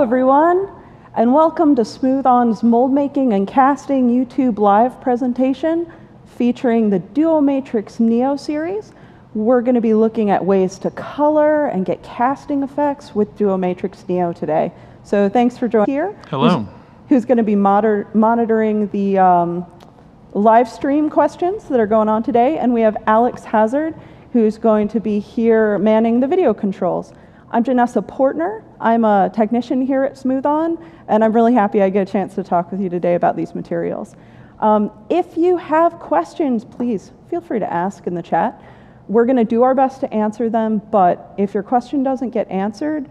everyone, and welcome to Smooth On's Mold Making and Casting YouTube live presentation featuring the duoMatrix Neo series. We're going to be looking at ways to color and get casting effects with duoMatrix Neo today. So thanks for joining here. Hello. Who's going to be monitoring the live stream questions that are going on today. And we have Alex Hazard, who's going to be here manning the video controls. I'm Janessa Portner. I'm a technician here at Smooth On, and I'm really happy I get a chance to talk with you today about these materials. If you have questions, please feel free to ask in the chat. We're going to do our best to answer them, but if your question doesn't get answered,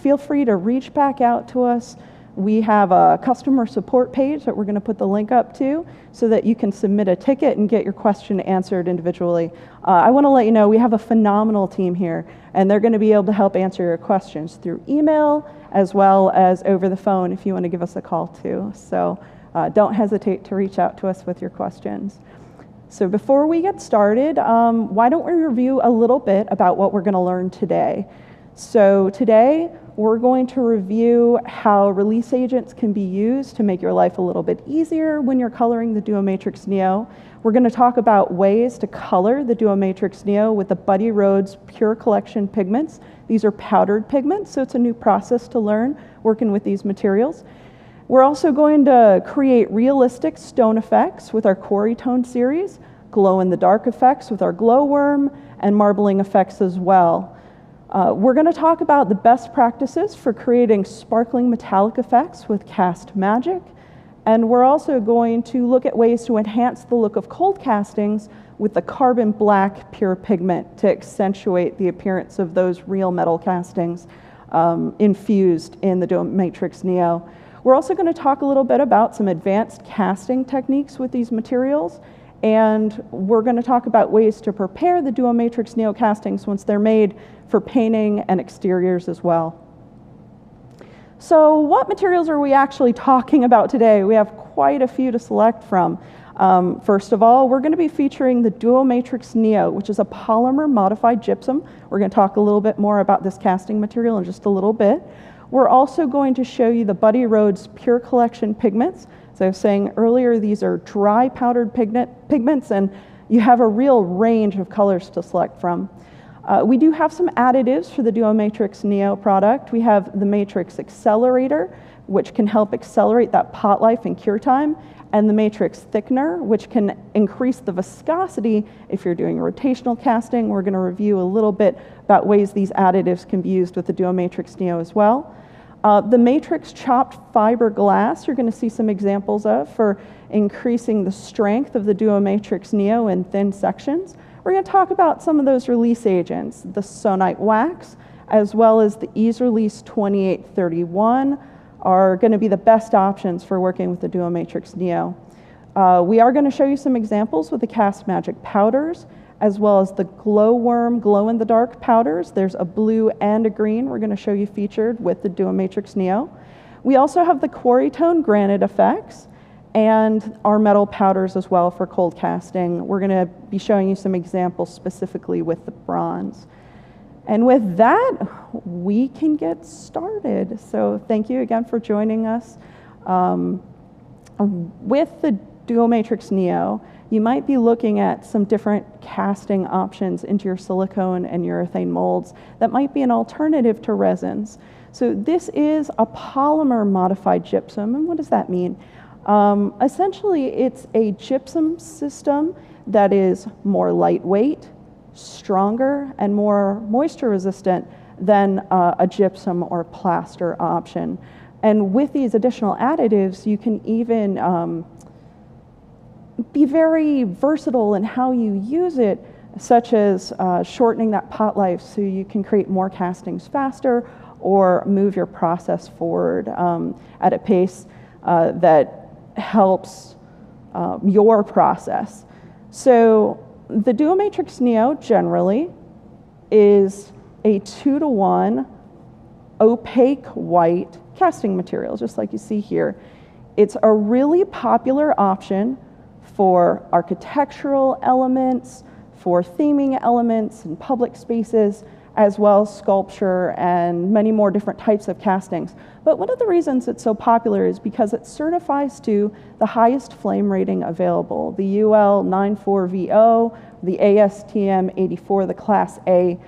feel free to reach back out to us. We have a customer support page that we're going to put the link up to so that you can submit a ticket and get your question answered individually. I want to let you know we have a phenomenal team here, and they're going to be able to help answer your questions through email as well as over the phone if you want to give us a call too. So don't hesitate to reach out to us with your questions. So before we get started, why don't we review a little bit about what we're going to learn today. So today, we're going to review how release agents can be used to make your life a little bit easier when you're coloring the duoMatrix Neo. We're going to talk about ways to color the duoMatrix Neo with the Buddy Rhodes Pure Collection pigments. These are powdered pigments, so it's a new process to learn working with these materials. We're also going to create realistic stone effects with our Quarry Tone series, glow-in-the-dark effects with our glowworm, and marbling effects as well. We're going to talk about the best practices for creating sparkling metallic effects with Cast Magic, and we're also going to look at ways to enhance the look of cold castings with the carbon black pure pigment to accentuate the appearance of those real metal castings infused in the duoMatrix Neo. We're also going to talk a little bit about some advanced casting techniques with these materials, and we're going to talk about ways to prepare the duoMatrix Neo castings once they're made for painting and exteriors as well. So what materials are we actually talking about today? We have quite a few to select from. First of all, we're going to be featuring the duoMatrix Neo, which is a polymer modified gypsum. We're going to talk a little bit more about this casting material in just a little bit. We're also going to show you the Buddy Rhodes Pure Collection pigments. As I was saying earlier, these are dry powdered pigments, and you have a real range of colors to select from. We do have some additives for the duoMatrix Neo product. We have the Matrix Accelerator, which can help accelerate that pot life and cure time, and the Matrix Thickener, which can increase the viscosity if you're doing rotational casting. We're going to review a little bit about ways these additives can be used with the duoMatrix Neo as well. The Matrix Chopped Fiberglass, you're going to see some examples of for increasing the strength of the duoMatrix Neo in thin sections. We're going to talk about some of those release agents, the Sonite Wax, as well as the Ease Release 2831 are going to be the best options for working with the duoMatrix Neo. We are going to show you some examples with the Cast Magic powders, as well as the glowworm glow-in-the-dark powders. There's a blue and a green we're going to show you featured with the duoMatrix Neo. We also have the Quarry Tone granite effects and our metal powders as well for cold casting. We're going to be showing you some examples specifically with the bronze. And with that, we can get started. So thank you again for joining us. With the duoMatrix Neo, you might be looking at some different casting options into your silicone and urethane molds that might be an alternative to resins. So this is a polymer modified gypsum, and what does that mean? Essentially, it's a gypsum system that is more lightweight, stronger, and more moisture resistant than a gypsum or plaster option. And with these additional additives, you can even be very versatile in how you use it, such as shortening that pot life so you can create more castings faster or move your process forward at a pace that helps your process. So the duoMatrix Neo generally is a 2-to-1 opaque white casting material, just like you see here. It's a really popular option for architectural elements, for theming elements in public spaces, as well as sculpture and many more different types of castings. But one of the reasons it's so popular is because it certifies to the highest flame rating available, the UL 94VO, the ASTM 84, the Class A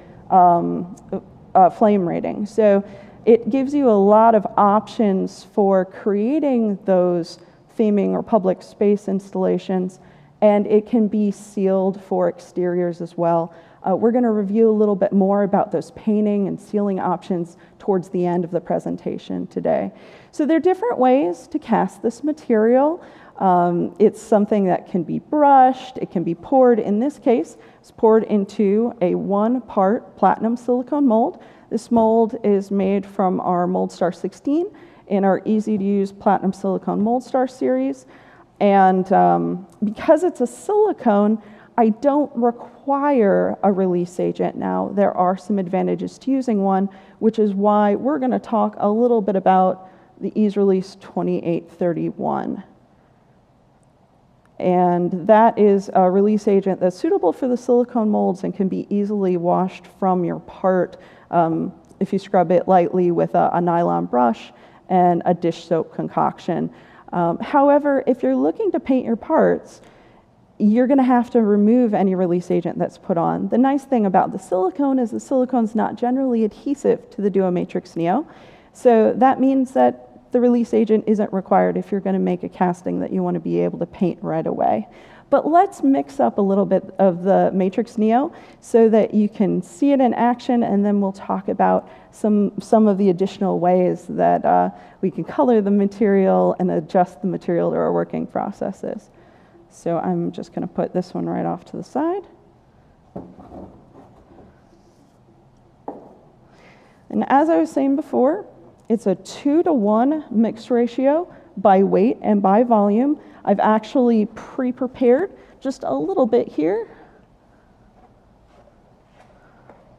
flame rating. So it gives you a lot of options for creating those theming or public space installations, and it can be sealed for exteriors as well. We're going to review a little bit more about those painting and sealing options towards the end of the presentation today. So there are different ways to cast this material. It's something that can be brushed, it can be poured. In this case, it's poured into a 1-part platinum silicone mold. This mold is made from our MoldStar 16 in our easy-to-use platinum silicone MoldStar series. And because it's a silicone, I don't require a release agent now. There are some advantages to using one, which is why we're going to talk a little bit about the Ease Release 2831. And that is a release agent that's suitable for the silicone molds and can be easily washed from your part if you scrub it lightly with a nylon brush and a dish soap concoction. However, if you're looking to paint your parts, you're going to have to remove any release agent that's put on. The nice thing about the silicone is the silicone's not generally adhesive to the duoMatrix Neo. So that means that the release agent isn't required if you're going to make a casting that you want to be able to paint right away. But let's mix up a little bit of the Matrix Neo so that you can see it in action, and then we'll talk about some of the additional ways that we can color the material and adjust the material to our working processes. So I'm just going to put this one right off to the side. And as I was saying before, it's a 2-to-1 mix ratio by weight and by volume. I've actually pre-prepared just a little bit here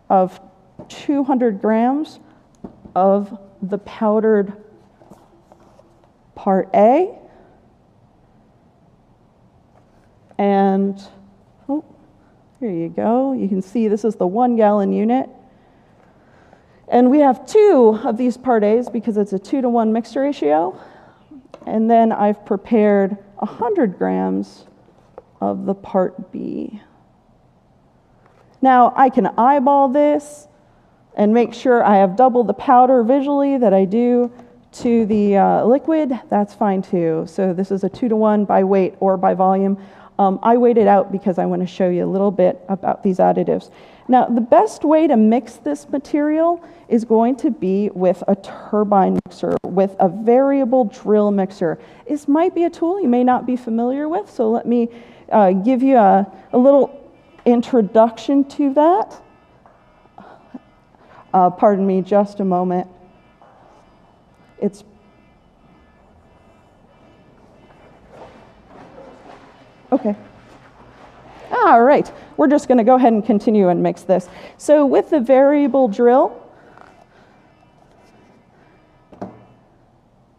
of 200 grams of the powdered part A. And, oh, here you go. You can see this is the 1-gallon unit. And we have 2 of these part A's because it's a 2-to-1 mix ratio. And then I've prepared 100 grams of the part B. Now, I can eyeball this and make sure I have double the powder visually that I do to the liquid. That's fine too. So this is a 2-to-1 by weight or by volume. I weighed it out because I want to show you a little bit about these additives. Now, the best way to mix this material is going to be with a turbine mixer, with a variable drill mixer. This might be a tool you may not be familiar with, so let me give you a little introduction to that. Pardon me just a moment. It's okay. All right, we're just going to go ahead and continue and mix this. So with the variable drill,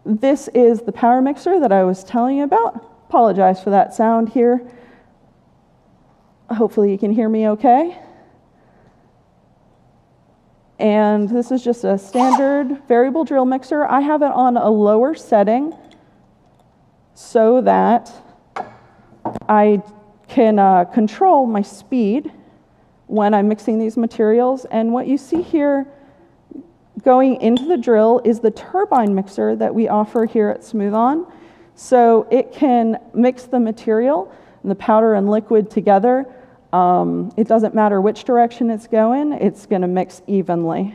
this is the power mixer that I was telling you about. Apologize for that sound here. Hopefully you can hear me okay. And this is just a standard variable drill mixer. I have it on a lower setting so that I can control my speed when I'm mixing these materials. And what you see here going into the drill is the turbine mixer that we offer here at Smooth On. So it can mix the material and the powder and liquid together. It doesn't matter which direction it's going to mix evenly.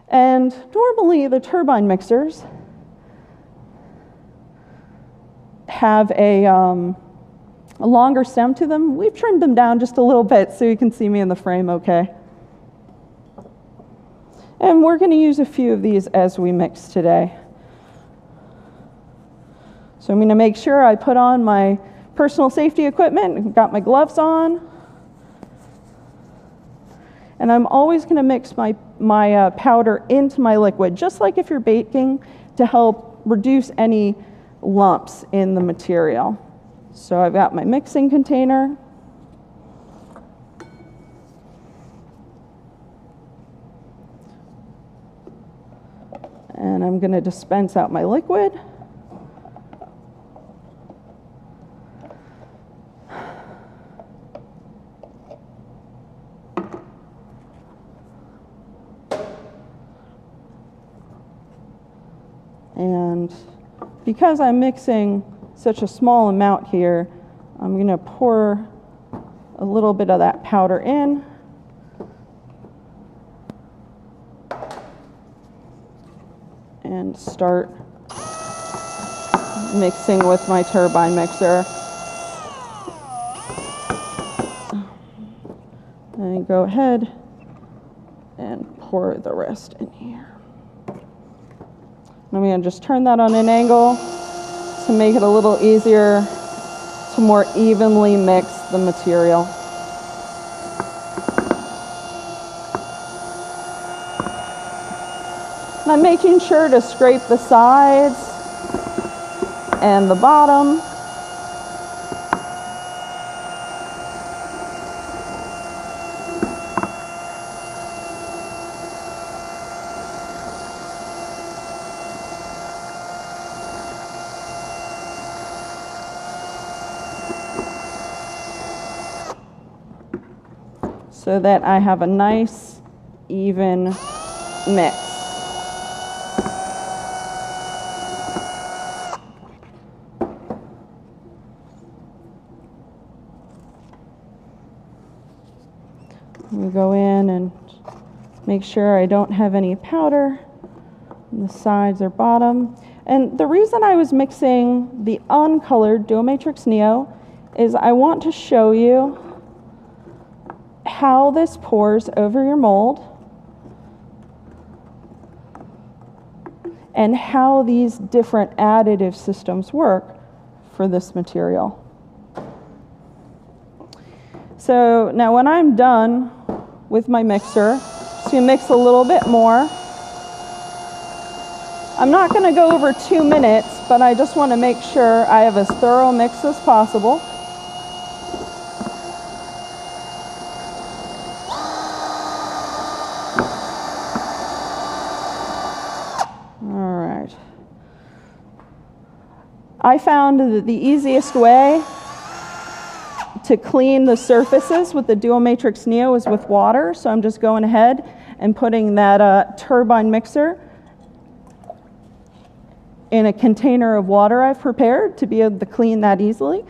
And normally the turbine mixers have a longer stem to them. We've trimmed them down just a little bit so you can see me in the frame okay. And we're going to use a few of these as we mix today. So I'm going to make sure I put on my personal safety equipment, got my gloves on. And I'm always going to mix my powder into my liquid, just like if you're baking, to help reduce any lumps in the material. So I've got my mixing container. And I'm going to dispense out my liquid. And because I'm mixing such a small amount here, I'm going to pour a little bit of that powder in. And start mixing with my turbine mixer. And go ahead and pour the rest in here. I'm going to just turn that on an angle to make it a little easier to more evenly mix the material. And I'm making sure to scrape the sides and the bottom. So that I have a nice, even mix. We go in and make sure I don't have any powder on the sides or bottom. And the reason I was mixing the uncolored duoMatrix Neo is I want to show you how this pours over your mold and how these different additive systems work for this material. So now when I'm done with my mixer, just gonna mix a little bit more. I'm not gonna go over 2 minutes, but I just wanna make sure I have as thorough a mix as possible. I found that the easiest way to clean the surfaces with the duoMatrix Neo is with water, so I'm just going ahead and putting that turbine mixer in a container of water I've prepared to be able to clean that easily.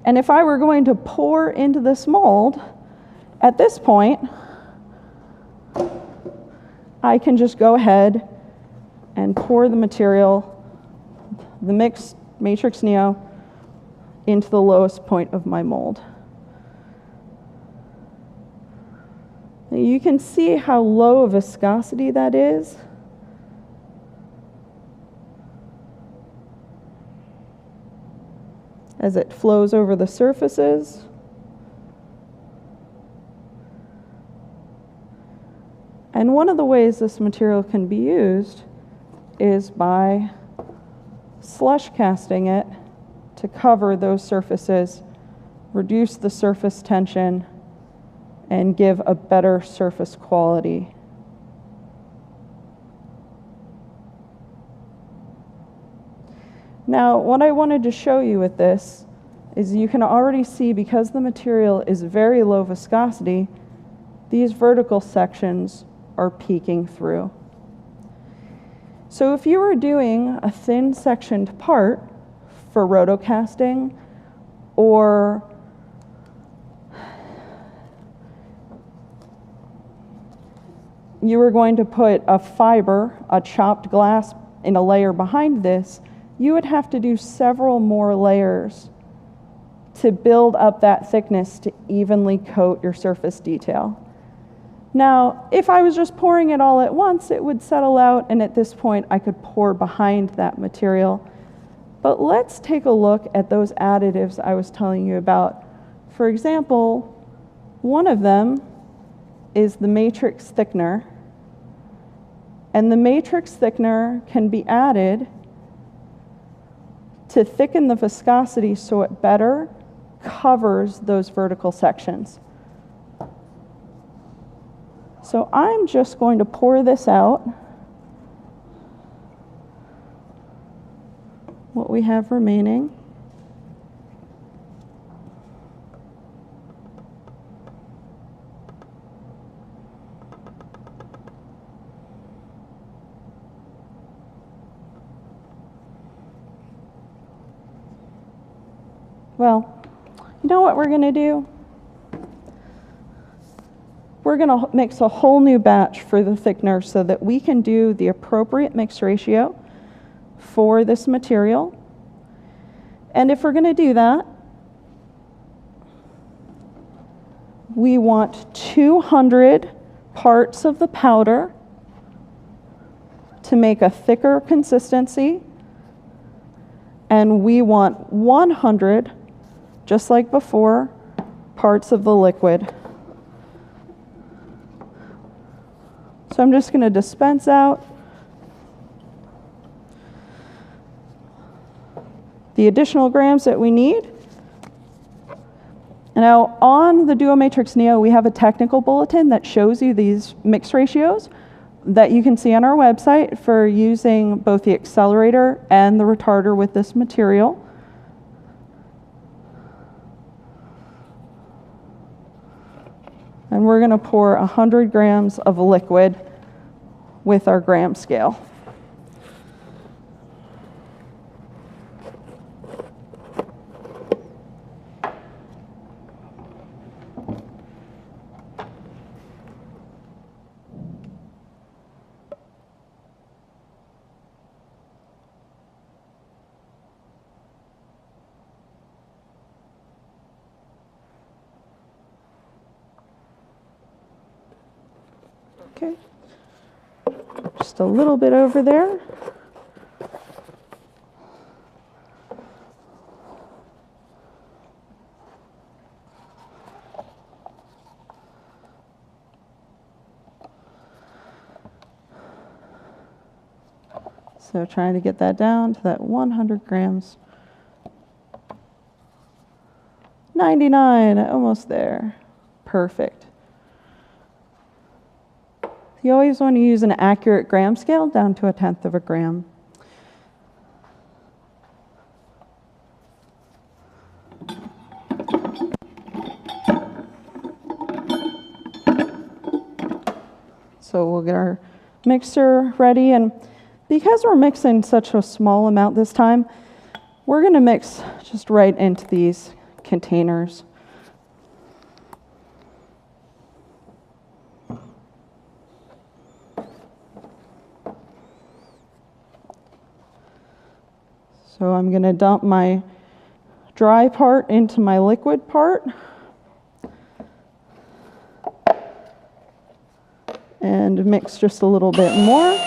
And if I were going to pour into this mold, at this point, I can just go ahead and pour the material, the mixed Matrix Neo, into the lowest point of my mold. You can see how low viscosity that is. As it flows over the surfaces. And one of the ways this material can be used is by slush casting it to cover those surfaces, reduce the surface tension, and give a better surface quality. Now, what I wanted to show you with this is you can already see, because the material is very low viscosity, these vertical sections are peeking through. So if you were doing a thin sectioned part for rotocasting, or you were going to put a fiber, a chopped glass, in a layer behind this, you would have to do several more layers to build up that thickness to evenly coat your surface detail. Now, if I was just pouring it all at once, it would settle out, and at this point I could pour behind that material. But let's take a look at those additives I was telling you about. For example, one of them is the matrix thickener. And the matrix thickener can be added to thicken the viscosity so it better covers those vertical sections. So I'm just going to pour this out, what we have remaining. Well, you know what we're going to do? We're going to mix a whole new batch for the thickener so that we can do the appropriate mix ratio for this material. And if we're going to do that, we want 200 parts of the powder to make a thicker consistency, and we want 100, just like before, parts of the liquid. So I'm just going to dispense out the additional grams that we need. Now, on the duoMatrix Neo, we have a technical bulletin that shows you these mix ratios that you can see on our website for using both the accelerator and the retarder with this material. And we're going to pour 100 grams of liquid with our gram scale. Okay, just a little bit over there. So trying to get that down to that 100 grams. 99, almost there. Perfect. You always want to use an accurate gram scale down to 1/10 of a gram. So we'll get our mixer ready, and because we're mixing such a small amount this time, we're going to mix just right into these containers. So I'm going to dump my dry part into my liquid part. And mix just a little bit more.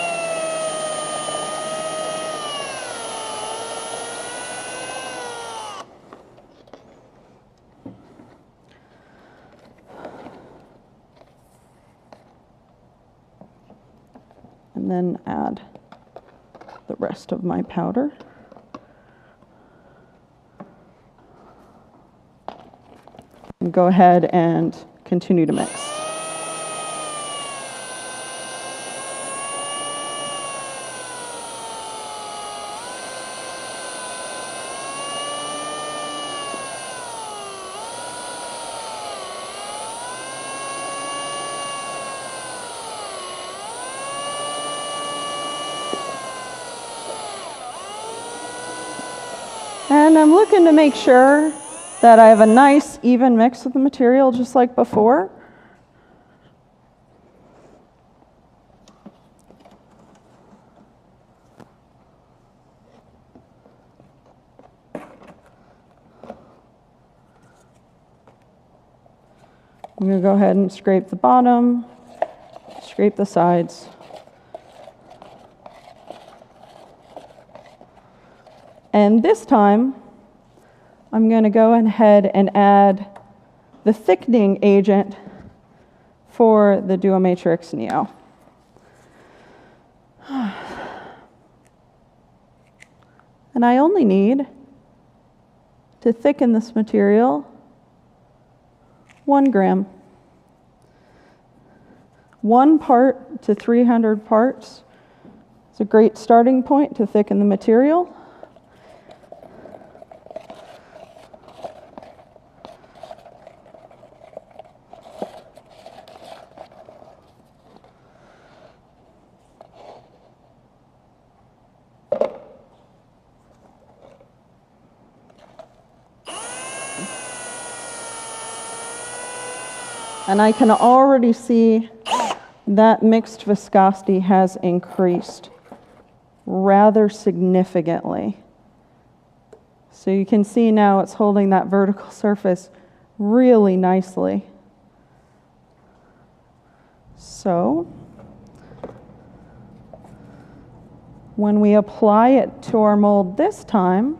And then add the rest of my powder. And go ahead and continue to mix. And I'm looking to make sure that I have a nice even mix of the material just like before. I'm going to go ahead and scrape the bottom, scrape the sides. And this time, I'm going to go ahead and add the thickening agent for the duoMatrix Neo. And I only need to thicken this material 1 gram. 1 part to 300 parts. It's a great starting point to thicken the material. And I can already see that mixed viscosity has increased rather significantly. So you can see now it's holding that vertical surface really nicely. So when we apply it to our mold this time,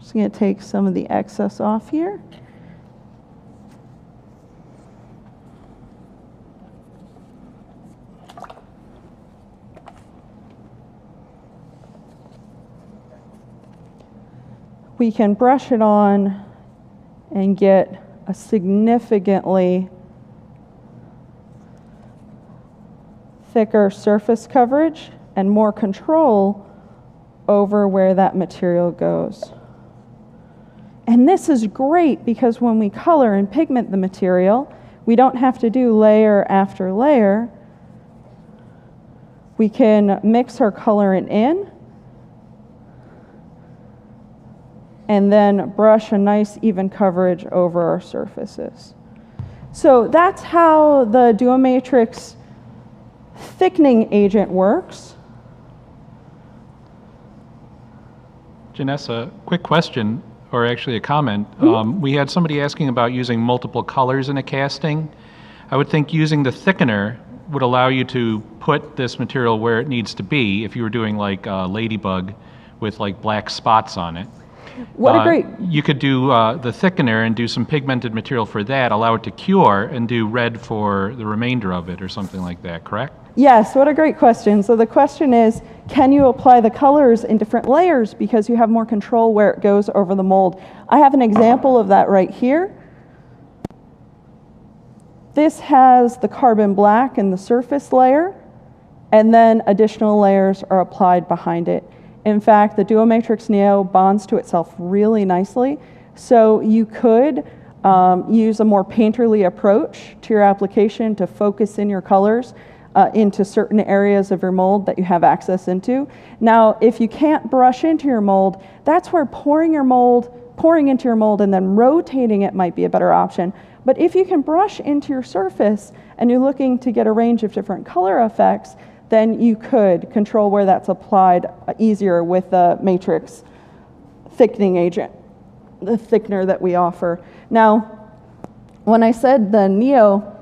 just going to take some of the excess off here. We can brush it on and get a significantly thicker surface coverage and more control over where that material goes. And this is great because when we color and pigment the material, we don't have to do layer after layer. We can mix our colorant in and then brush a nice even coverage over our surfaces. So that's how the duoMatrix thickening agent works. Janessa, quick question, or actually a comment. We had somebody asking about using multiple colors in a casting. I would think using the thickener would allow you to put this material where it needs to be if you were doing like a ladybug with like black spots on it. What a great... You could do the thickener and do some pigmented material for that, allow it to cure, and do red for the remainder of it or something like that, correct? Yes, what a great question. So the question is, can you apply the colors in different layers because you have more control where it goes over the mold? I have an example of that right here. This has the carbon black in the surface layer, and then additional layers are applied behind it. In fact, the duoMatrix Neo bonds to itself really nicely, so you could use a more painterly approach to your application to focus in your colors into certain areas of your mold that you have access into. Now, if you can't brush into your mold, that's where pouring into your mold and then rotating it might be a better option. But if you can brush into your surface and you're looking to get a range of different color effects, then you could control where that's applied easier with the Matrix thickening agent, the thickener that we offer. Now, when I said the Neo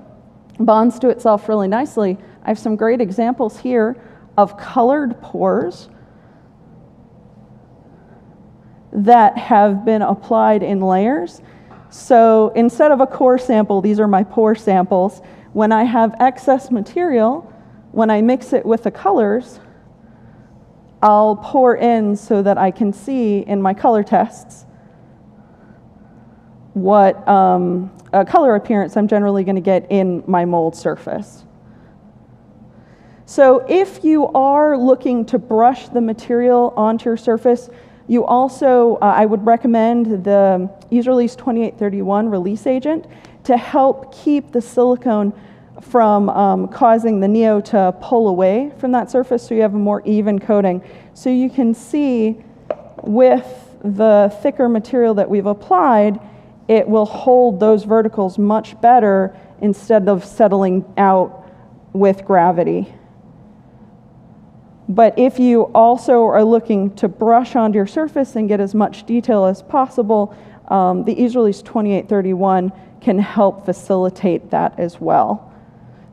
bonds to itself really nicely, I have some great examples here of colored pores that have been applied in layers. So instead of a core sample, these are my pore samples. When I have excess material, when I mix it with the colors, I'll pour in so that I can see in my color tests what color appearance I'm generally going to get in my mold surface. So if you are looking to brush the material onto your surface, you also, I would recommend the Ease Release 2831 release agent to help keep the silicone from causing the Neo to pull away from that surface so you have a more even coating. So you can see with the thicker material that we've applied, it will hold those verticals much better instead of settling out with gravity. But if you also are looking to brush onto your surface and get as much detail as possible, the Ease Release 2831 can help facilitate that as well.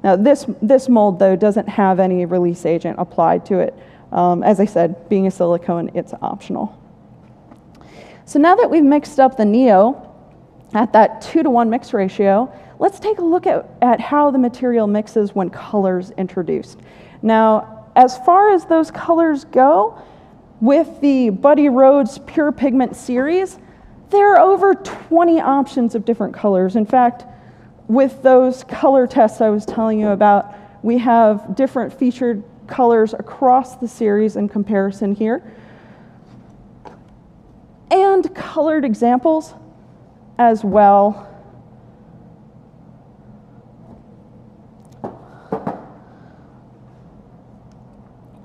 Now this mold though doesn't have any release agent applied to it. As I said, being a silicone, it's optional. So now that we've mixed up the Neo, at that 2-to-1 mix ratio, let's take a look at how the material mixes when color's introduced. Now, as far as those colors go, with the Buddy Rhodes Pure Pigment series, there are over 20 options of different colors. In fact, with those color tests I was telling you about, we have different featured colors across the series in comparison here. And colored examples as well.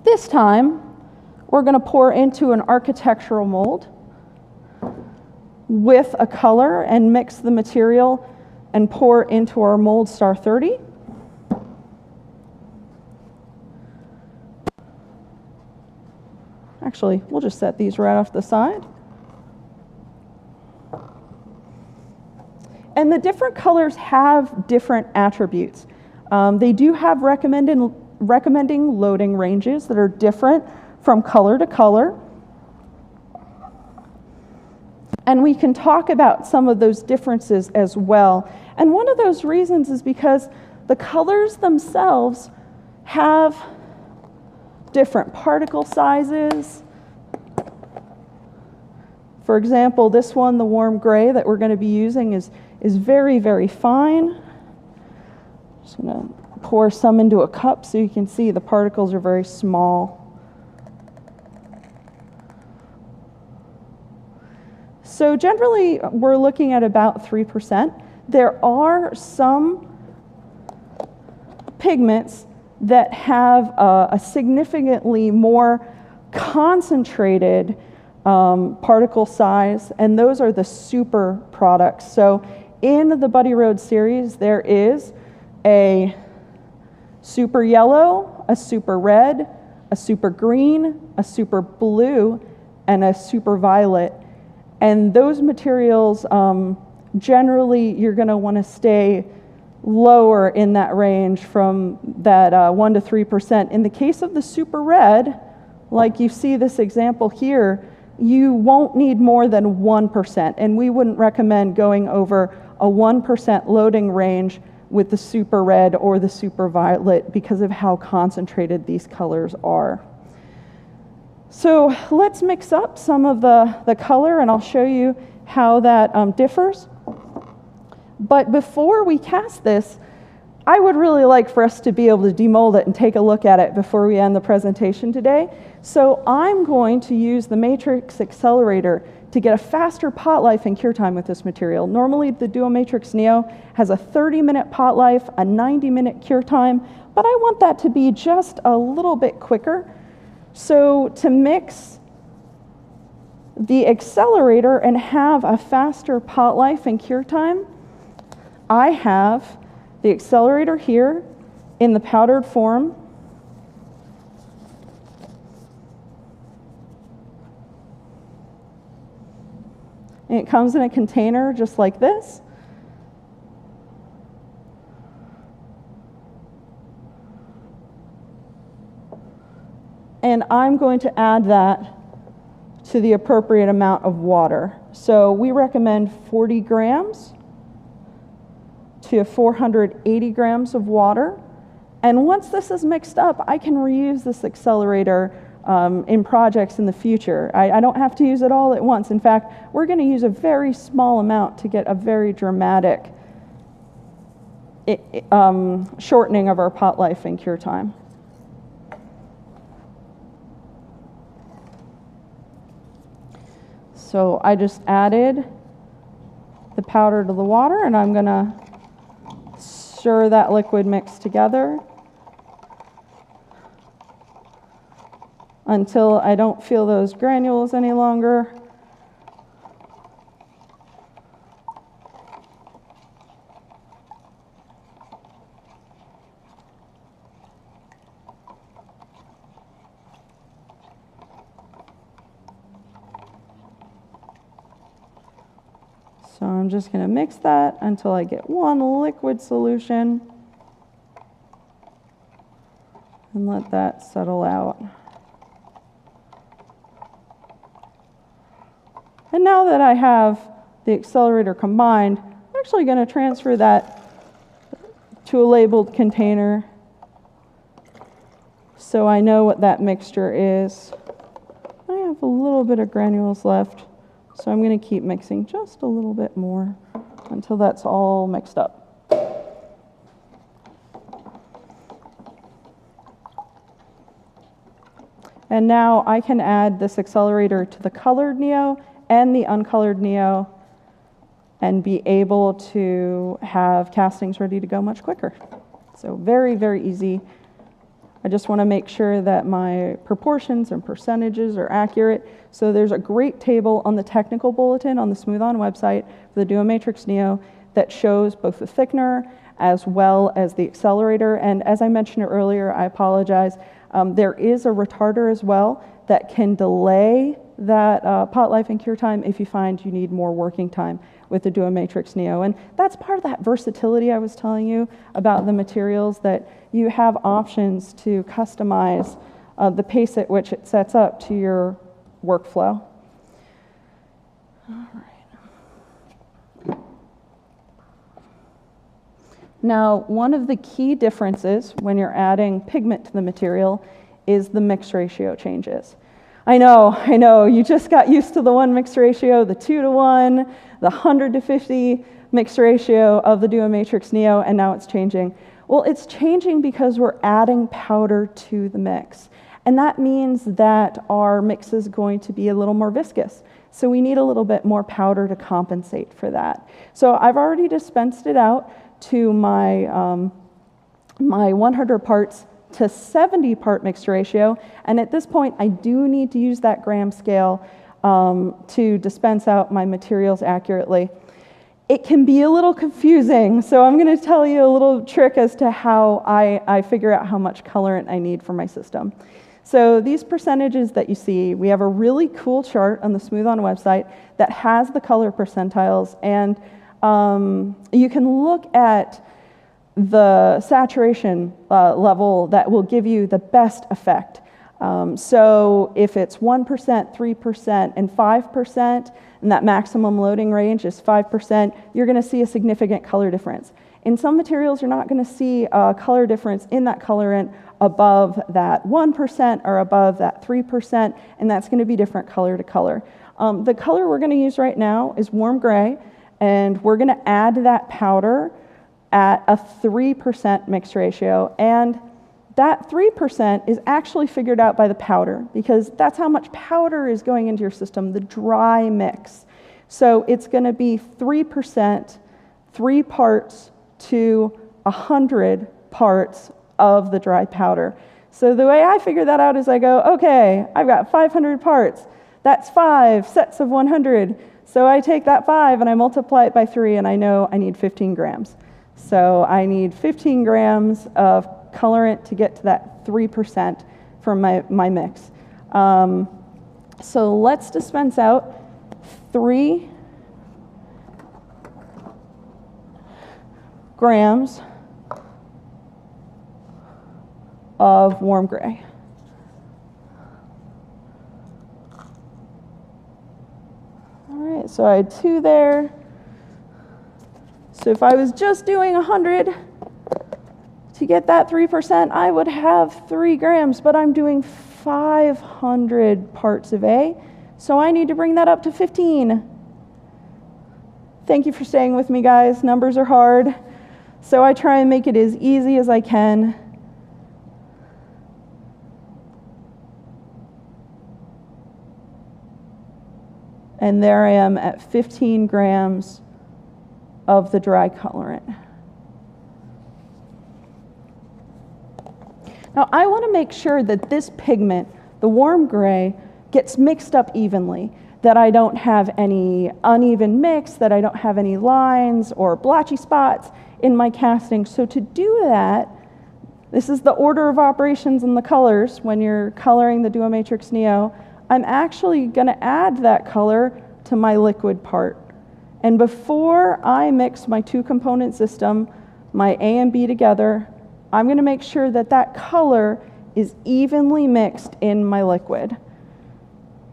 This time, we're going to pour into an architectural mold with a color and mix the material and pour into our mold star 30. Actually, we'll just set these right off the side. And the different colors have different attributes. They do have recommending loading ranges that are different from color to color. And we can talk about some of those differences as well. And one of those reasons is because the colors themselves have different particle sizes. For example, this one, the warm gray that we're going to be using is very, very fine. Just going to pour some into a cup so you can see the particles are very small. So generally, we're looking at about 3%. There are some pigments that have a significantly more concentrated particle size, and those are the super products. So in the Buddy Rhodes series, there is a super yellow, a super red, a super green, a super blue, and a super violet. And those materials, generally, you're going to want to stay lower in that range from that 1 to 3%. In the case of the super red, like you see this example here, you won't need more than 1%. And we wouldn't recommend going over a 1% loading range with the super red or the super violet because of how concentrated these colors are. So let's mix up some of the color, and I'll show you how that differs. But before we cast this, I would really like for us to be able to demold it and take a look at it before we end the presentation today. So I'm going to use the Matrix accelerator to get a faster pot life and cure time with this material. Normally, the duoMatrix Neo has a 30-minute pot life, a 90-minute cure time, but I want that to be just a little bit quicker. So to mix the accelerator and have a faster pot life and cure time, I have the accelerator here in the powdered form. And it comes in a container just like this. And I'm going to add that to the appropriate amount of water. So we recommend 40 grams to 480 grams of water. And once this is mixed up, I can reuse this accelerator in projects in the future. I don't have to use it all at once. In fact, we're going to use a very small amount to get a very dramatic shortening of our pot life and cure time. So I just added the powder to the water, and I'm going to stir that liquid mix together until I don't feel those granules any longer. So I'm just going to mix that until I get one liquid solution and let that settle out. And now that I have the accelerator combined, I'm actually going to transfer that to a labeled container so I know what that mixture is. I have a little bit of granules left, so I'm going to keep mixing just a little bit more until that's all mixed up. And now I can add this accelerator to the colored neo and the uncolored neo and be able to have castings ready to go much quicker. So very, very easy. I just want to make sure that my proportions and percentages are accurate. So there's a great table on the technical bulletin on the Smooth On website for the duoMatrix Neo that shows both the thickener as well as the accelerator. And as I mentioned earlier, I apologize, there is a retarder as well that can delay that pot life and cure time if you find you need more working time with the duoMatrix Neo. And that's part of that versatility I was telling you about the materials, that you have options to customize the pace at which it sets up to your workflow. All right. Now, one of the key differences when you're adding pigment to the material is the mix ratio changes. I know, you just got used to the 1 mix ratio, the 2 to 1, the 100 to 50 mix ratio of the duoMatrix Neo, and now it's changing. Well, it's changing because we're adding powder to the mix. And that means that our mix is going to be a little more viscous. So we need a little bit more powder to compensate for that. So I've already dispensed it out to my, my 100 parts to 70 part mix ratio. And at this point, I do need to use that gram scale to dispense out my materials accurately. It can be a little confusing, so I'm going to tell you a little trick as to how I figure out how much colorant I need for my system. So these percentages that you see, we have a really cool chart on the Smooth On website that has the color percentiles, and you can look at the saturation level that will give you the best effect. So if it's 1%, 3%, and 5%, and that maximum loading range is 5%, you're going to see a significant color difference. In some materials, you're not going to see a color difference in that colorant above that 1% or above that 3%, and that's going to be different color to color. The color we're going to use right now is warm gray, and we're going to add that powder at a 3% mix ratio, and that 3% is actually figured out by the powder, because that's how much powder is going into your system, the dry mix. So it's going to be 3%, 3 parts to 100 parts of the dry powder. So the way I figure that out is I go, okay, I've got 500 parts. That's 5 sets of 100. So I take that 5 and I multiply it by 3, and I know I need 15 grams. So I need 15 grams of colorant to get to that 3% for my mix. So let's dispense out 3 grams of warm gray. All right, so I had 2 there. So if I was just doing 100 to get that 3%, I would have 3 grams, but I'm doing 500 parts of A, so I need to bring that up to 15. Thank you for staying with me, guys. Numbers are hard, so I try and make it as easy as I can. And there I am at 15 grams of the dry colorant. Now I want to make sure that this pigment, the warm gray, gets mixed up evenly, that I don't have any uneven mix, that I don't have any lines or blotchy spots in my casting. So to do that, this is the order of operations in the colors when you're coloring the duoMatrix Neo. I'm actually going to add that color to my liquid part. And before I mix my 2-component system, my A and B together, I'm going to make sure that that color is evenly mixed in my liquid.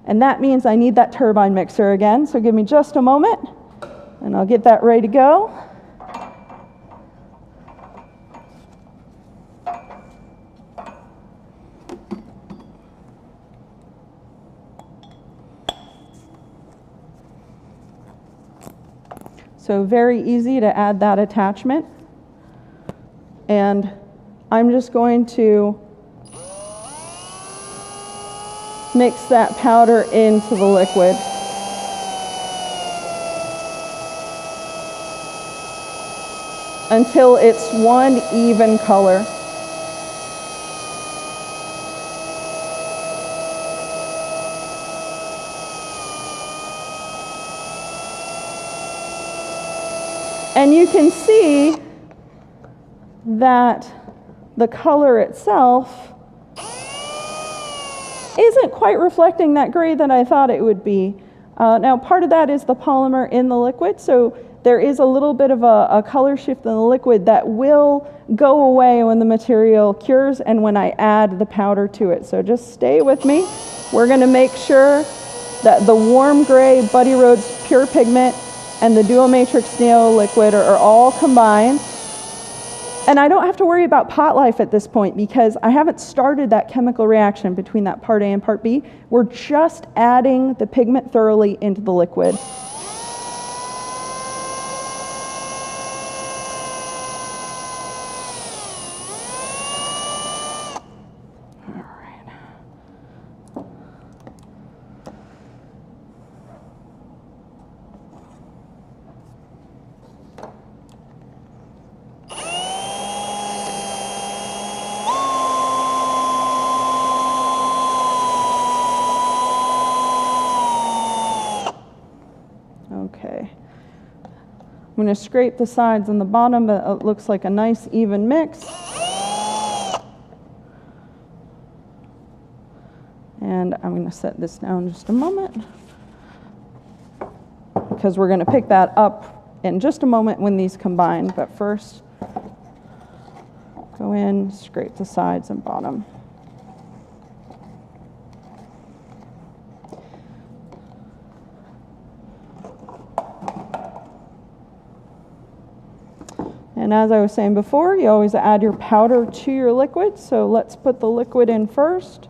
And that means I need that turbine mixer again, so give me just a moment. And I'll get that ready to go. So very easy to add that attachment. And I'm just going to mix that powder into the liquid. Until it's one even color. And you can see that the color itself isn't quite reflecting that gray that I thought it would be. Now, part of that is the polymer in the liquid, so there is a little bit of a color shift in the liquid that will go away when the material cures and when I add the powder to it. So just stay with me. We're going to make sure that the warm gray Buddy Rhodes pure pigment and the duoMatrix Neo liquid are all combined. And I don't have to worry about pot life at this point because I haven't started that chemical reaction between that part A and part B. We're just adding the pigment thoroughly into the liquid. Okay, I'm going to scrape the sides and the bottom, but it looks like a nice even mix. And I'm going to set this down just a moment because we're going to pick that up in just a moment when these combine. But first, go in, scrape the sides and bottom. And as I was saying before, you always add your powder to your liquid. So let's put the liquid in first.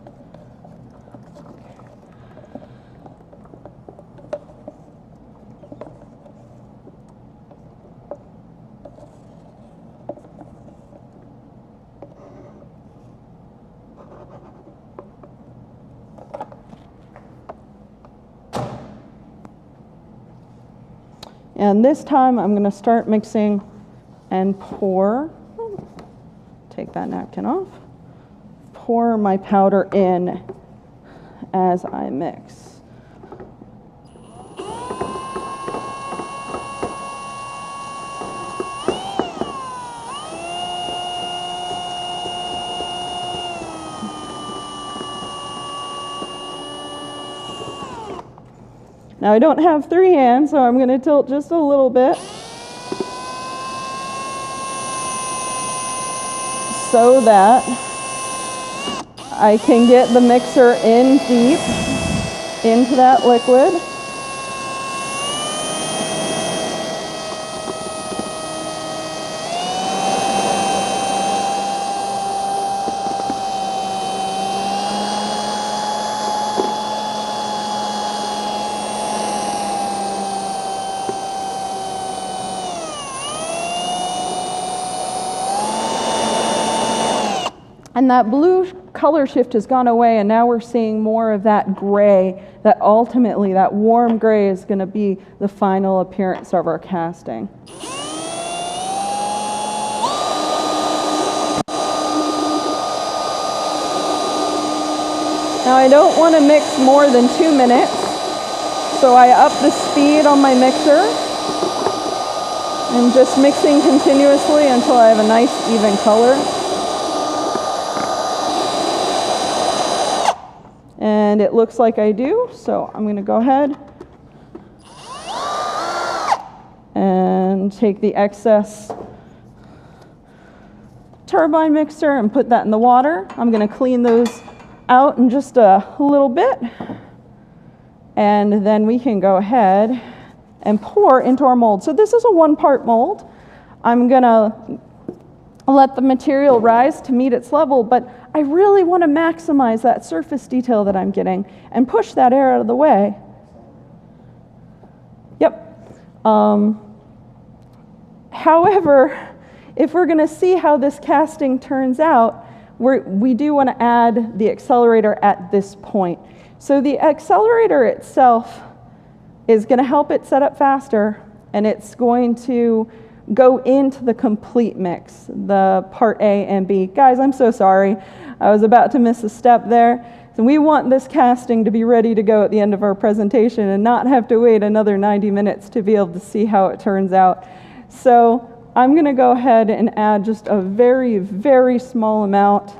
And this time I'm going to start mixing and pour, take that napkin off, pour my powder in as I mix. Now I don't have 3 hands, so I'm going to tilt just a little bit so that I can get the mixer in deep into that liquid. And that blue color shift has gone away, and now we're seeing more of that gray, that ultimately, that warm gray is going to be the final appearance of our casting. Now I don't want to mix more than 2 minutes, so I up the speed on my mixer. I'm just mixing continuously until I have a nice even color. And it looks like I do, so I'm going to go ahead and take the excess turbine mixer and put that in the water. I'm going to clean those out in just a little bit, and then we can go ahead and pour into our mold. So this is a 1-part mold. I'm gonna let the material rise to meet its level, but I really want to maximize that surface detail that I'm getting and push that air out of the way. Yep. However, if we're going to see how this casting turns out, we do want to add the accelerator at this point. So the accelerator itself is going to help it set up faster, and it's going to go into the complete mix, the part A and B. Guys, I'm so sorry. I was about to miss a step there. So we want this casting to be ready to go at the end of our presentation and not have to wait another 90 minutes to be able to see how it turns out. So I'm going to go ahead and add just a very, very small amount.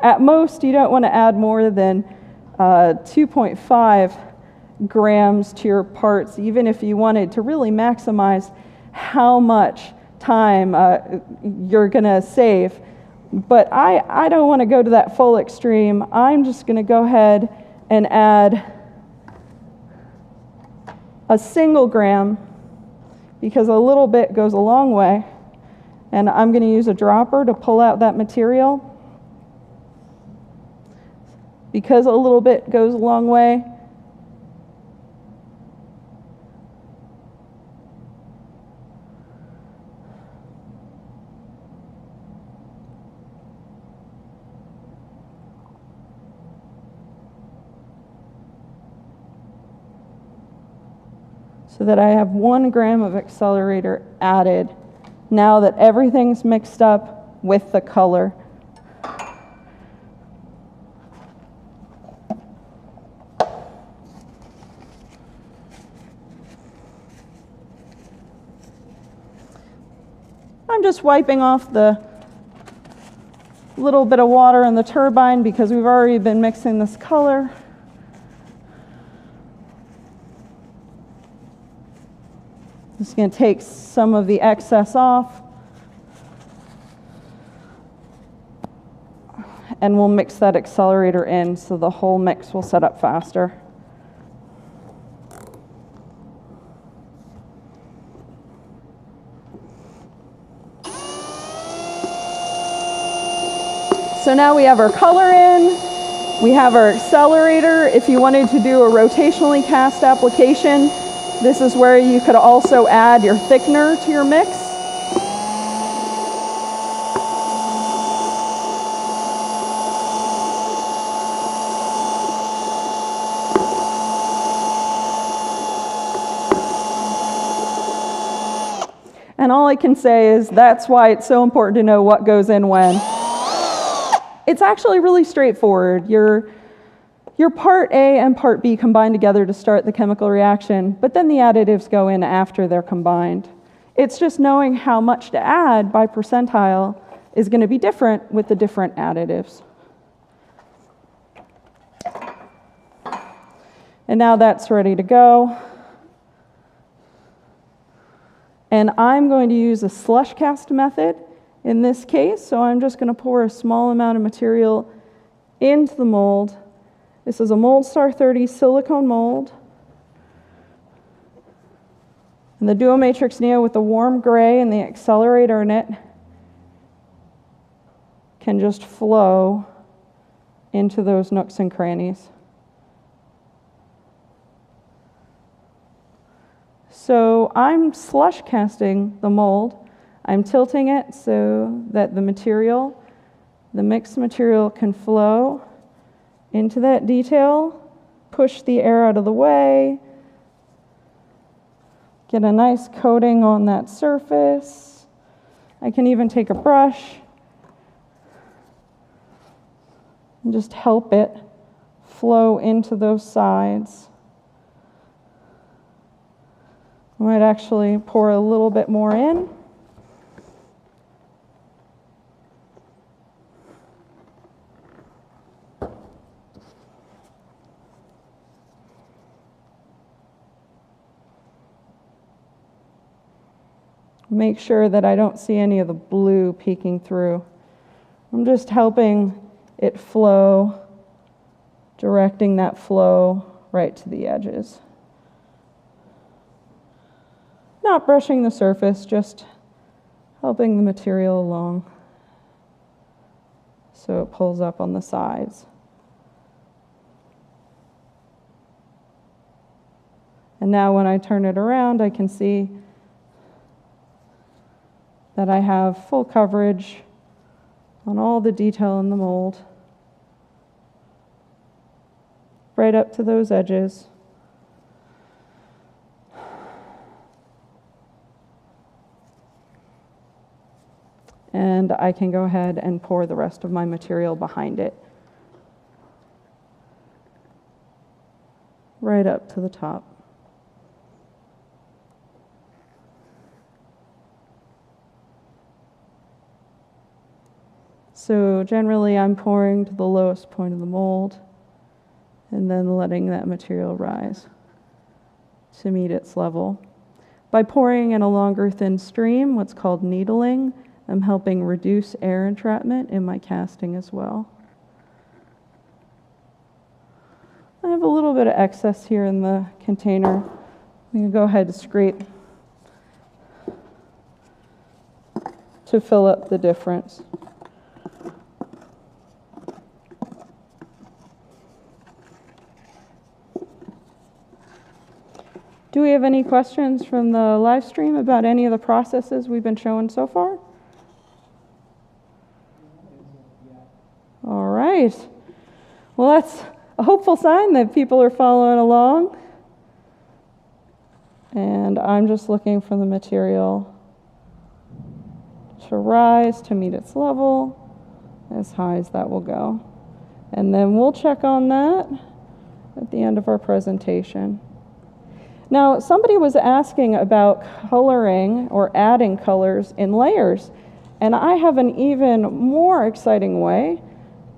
At most, you don't want to add more than 2.5 grams to your parts, even if you wanted to really maximize how much time you're going to save. But I don't want to go to that full extreme. I'm just going to go ahead and add a single gram, because a little bit goes a long way. And I'm going to use a dropper to pull out that material. Because a little bit goes a long way, so that I have 1 gram of accelerator added now that everything's mixed up with the color. I'm just wiping off the little bit of water in the turbine because we've already been mixing this color. Just going to take some of the excess off, and we'll mix that accelerator in so the whole mix will set up faster. So now we have our color in, we have our accelerator. If you wanted to do a rotationally cast application, this is where you could also add your thickener to your mix. And all I can say is that's why it's so important to know what goes in when. It's actually really straightforward. Your part A and part B combine together to start the chemical reaction, but then the additives go in after they're combined. It's just knowing how much to add by percentile is going to be different with the different additives. And now that's ready to go. And I'm going to use a slush cast method in this case, so I'm just going to pour a small amount of material into the mold. This is a MoldStar 30 silicone mold. And the duoMatrix Neo with the warm gray and the accelerator in it can just flow into those nooks and crannies. So I'm slush casting the mold. I'm tilting it so that the material, the mixed material, can flow into that detail, push the air out of the way, get a nice coating on that surface. I can even take a brush and just help it flow into those sides. I might actually pour a little bit more in. Make sure that I don't see any of the blue peeking through. I'm just helping it flow, directing that flow right to the edges. not brushing the surface, just helping the material along so it pulls up on the sides. And now when I turn it around, I can see that I have full coverage on all the detail in the mold, right up to those edges. And I can go ahead and pour the rest of my material behind it, right up to the top. So generally I'm pouring to the lowest point of the mold and then letting that material rise to meet its level. By pouring in a longer thin stream, what's called needling, I'm helping reduce air entrapment in my casting as well. I have a little bit of excess here in the container. I'm going to go ahead and scrape to fill up the difference. Do we have any questions from the live stream about any of the processes we've been showing so far? All right. Well, that's a hopeful sign that people are following along. And I'm just looking for the material to rise to meet its level, as high as that will go. And then we'll check on that at the end of our presentation. Now, somebody was asking about coloring or adding colors in layers, and I have an even more exciting way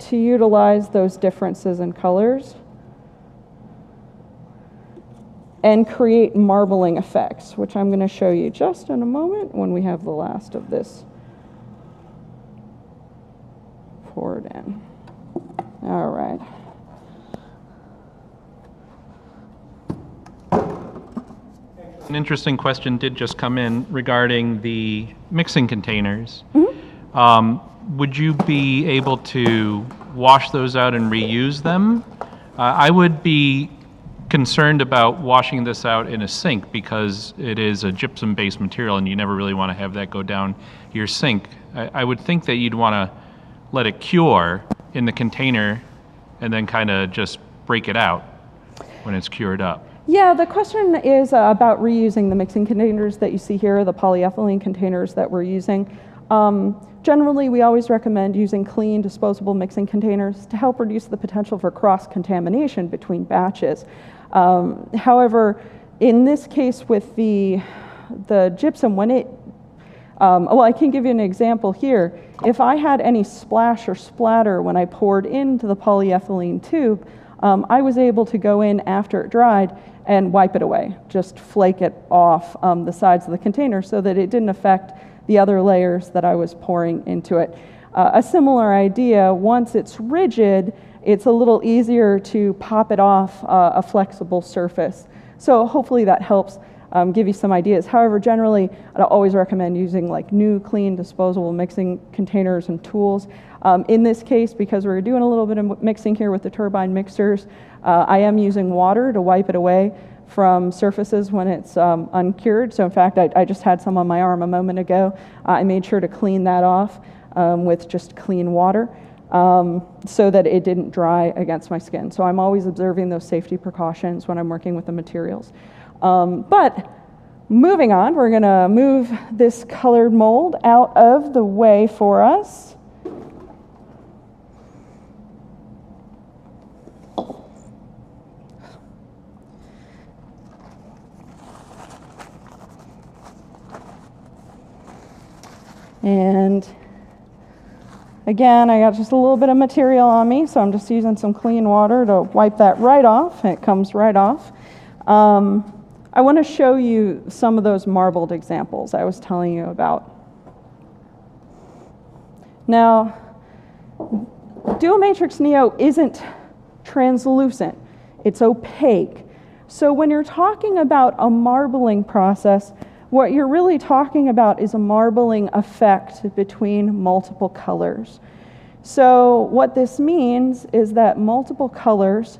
to utilize those differences in colors and create marbling effects, which I'm going to show you just in a moment when we have the last of this poured in. All right. An interesting question did just come in regarding the mixing containers. Would you be able to wash those out and reuse them? I would be concerned about washing this out in a sink because it is a gypsum-based material and you never really want to have that go down your sink. I would think that you'd want to let it cure in the container and then kind of just break it out when it's cured up. Yeah, the question is about reusing the mixing containers that you see here, the polyethylene containers that we're using. Generally, we always recommend using clean, disposable mixing containers to help reduce the potential for cross-contamination between batches. However, in this case with the gypsum, when it, well, I can give you an example here. If I had any splash or splatter when I poured into the polyethylene tube, I was able to go in after it dried and wipe it away, just flake it off the sides of the container so that it didn't affect the other layers that I was pouring into it. A similar idea, once it's rigid, it's a little easier to pop it off a flexible surface. So hopefully that helps give you some ideas. However, generally, I'd always recommend using like new, clean, disposable mixing containers and tools. In this case, because we're doing a little bit of mixing here with the turbine mixers, I am using water to wipe it away from surfaces when it's uncured. So in fact, I just had some on my arm a moment ago. I made sure to clean that off with just clean water so that it didn't dry against my skin. So I'm always observing those safety precautions when I'm working with the materials. But moving on, we're gonna move this colored mold out of the way for us. And again, I got just a little bit of material on me, so I'm just using some clean water to wipe that right off. It comes right off. I want to show you some of those marbled examples I was telling you about. Now, duoMatrix Neo isn't translucent, it's opaque. So when you're talking about a marbling process, What you're really talking about is a marbling effect between multiple colors. So what this means is that multiple colors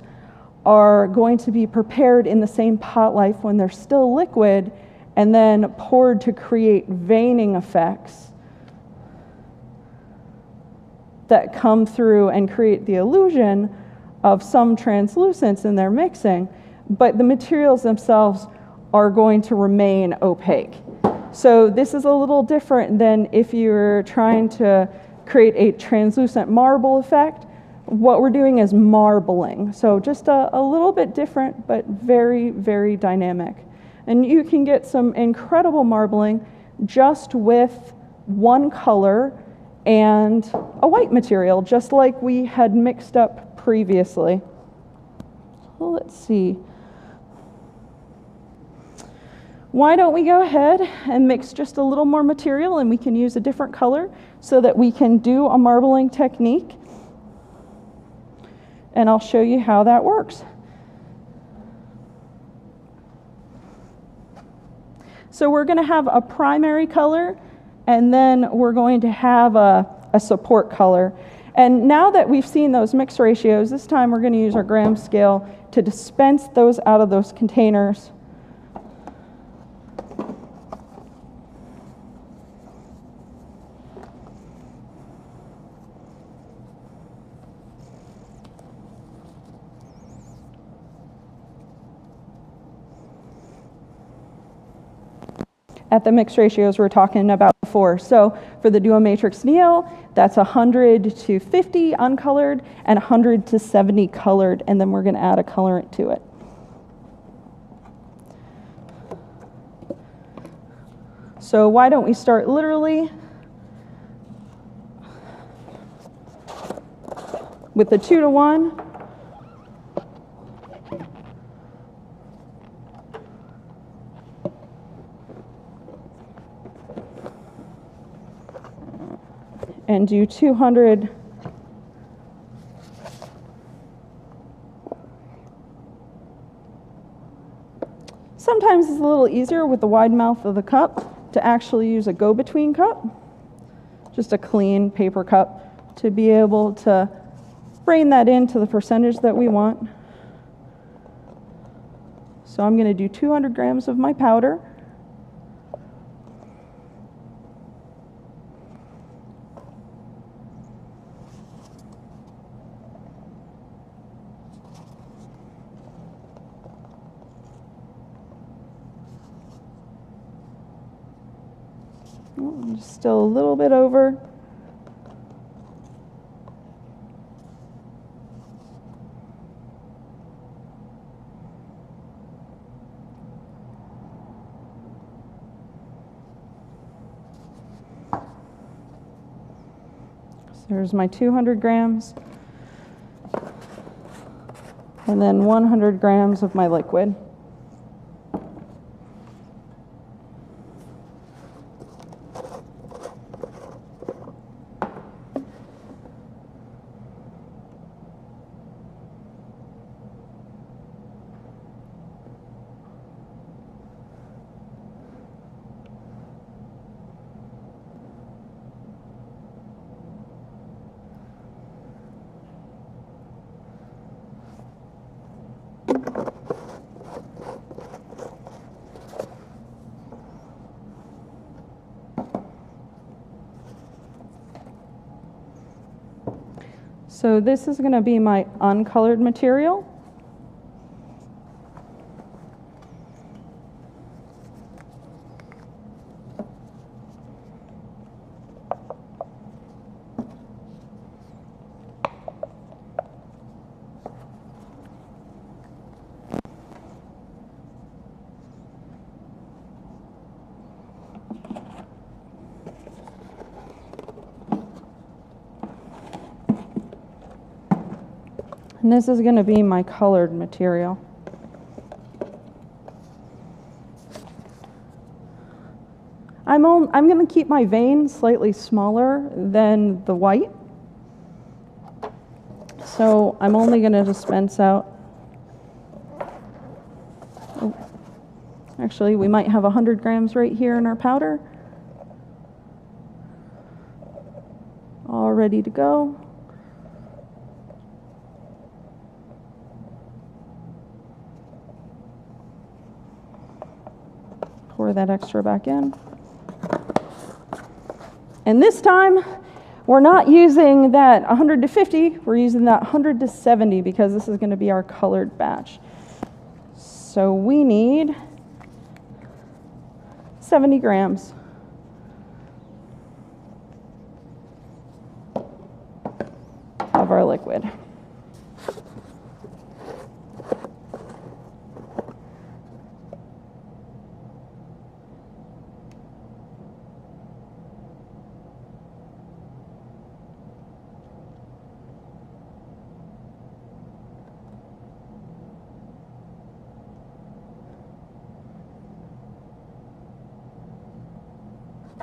are going to be prepared in the same pot life when they're still liquid and then poured to create veining effects that come through and create the illusion of some translucence in their mixing, but the materials themselves are going to remain opaque. So this is a little different than if you're trying to create a translucent marble effect. What we're doing is marbling. So just a little bit different, but very, very dynamic. And you can get some incredible marbling just with one color and a white material, just like we had mixed up previously. So let's see. Why don't we go ahead and mix just a little more material, and we can use a different color so that we can do a marbling technique. And I'll show you how that works. So we're going to have a primary color, and then we're going to have a support color. And now that we've seen those mix ratios, this time we're going to use our gram scale to dispense those out of those containers. At the mix ratios we're talking about before. So for the duoMatrix Neo, that's 100 to 50 uncolored and 100 to 70 colored, and then we're going to add a colorant to it. So why don't we start literally with the 2 to 1. And do 200 Sometimes it's a little easier with the wide mouth of the cup to actually use a go-between cup, just a clean paper cup, to be able to bring that into the percentage that we want. So I'm going to do 200 grams of my powder. Just still a little bit over. So there's my 200 grams. And then 100 grams of my liquid. So this is going to be my uncolored material. And this is going to be my colored material. I'm going to keep my vein slightly smaller than the white. So I'm only going to dispense out Actually, we might have 100 grams right here in our powder. All ready to go. Pour that extra back in. And this time, we're not using that 100 to 50, we're using that 100 to 70 because this is going to be our colored batch. So we need 70 grams. Of our liquid.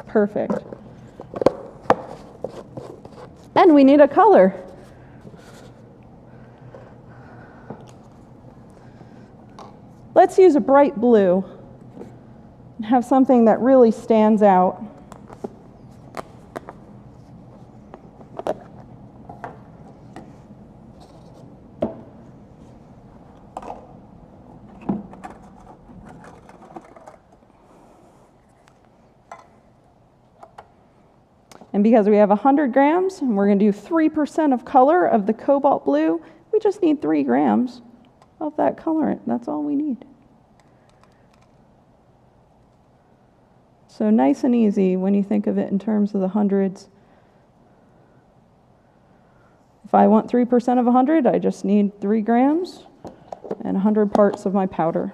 Perfect. And we need a color. Let's use a bright blue and have something that really stands out. And because we have 100 grams, and we're going to do 3% of color of the cobalt blue, we just need 3 grams of that colorant. That's all we need. So nice and easy when you think of it in terms of the hundreds. If I want 3% of 100, I just need 3 grams and 100 parts of my powder.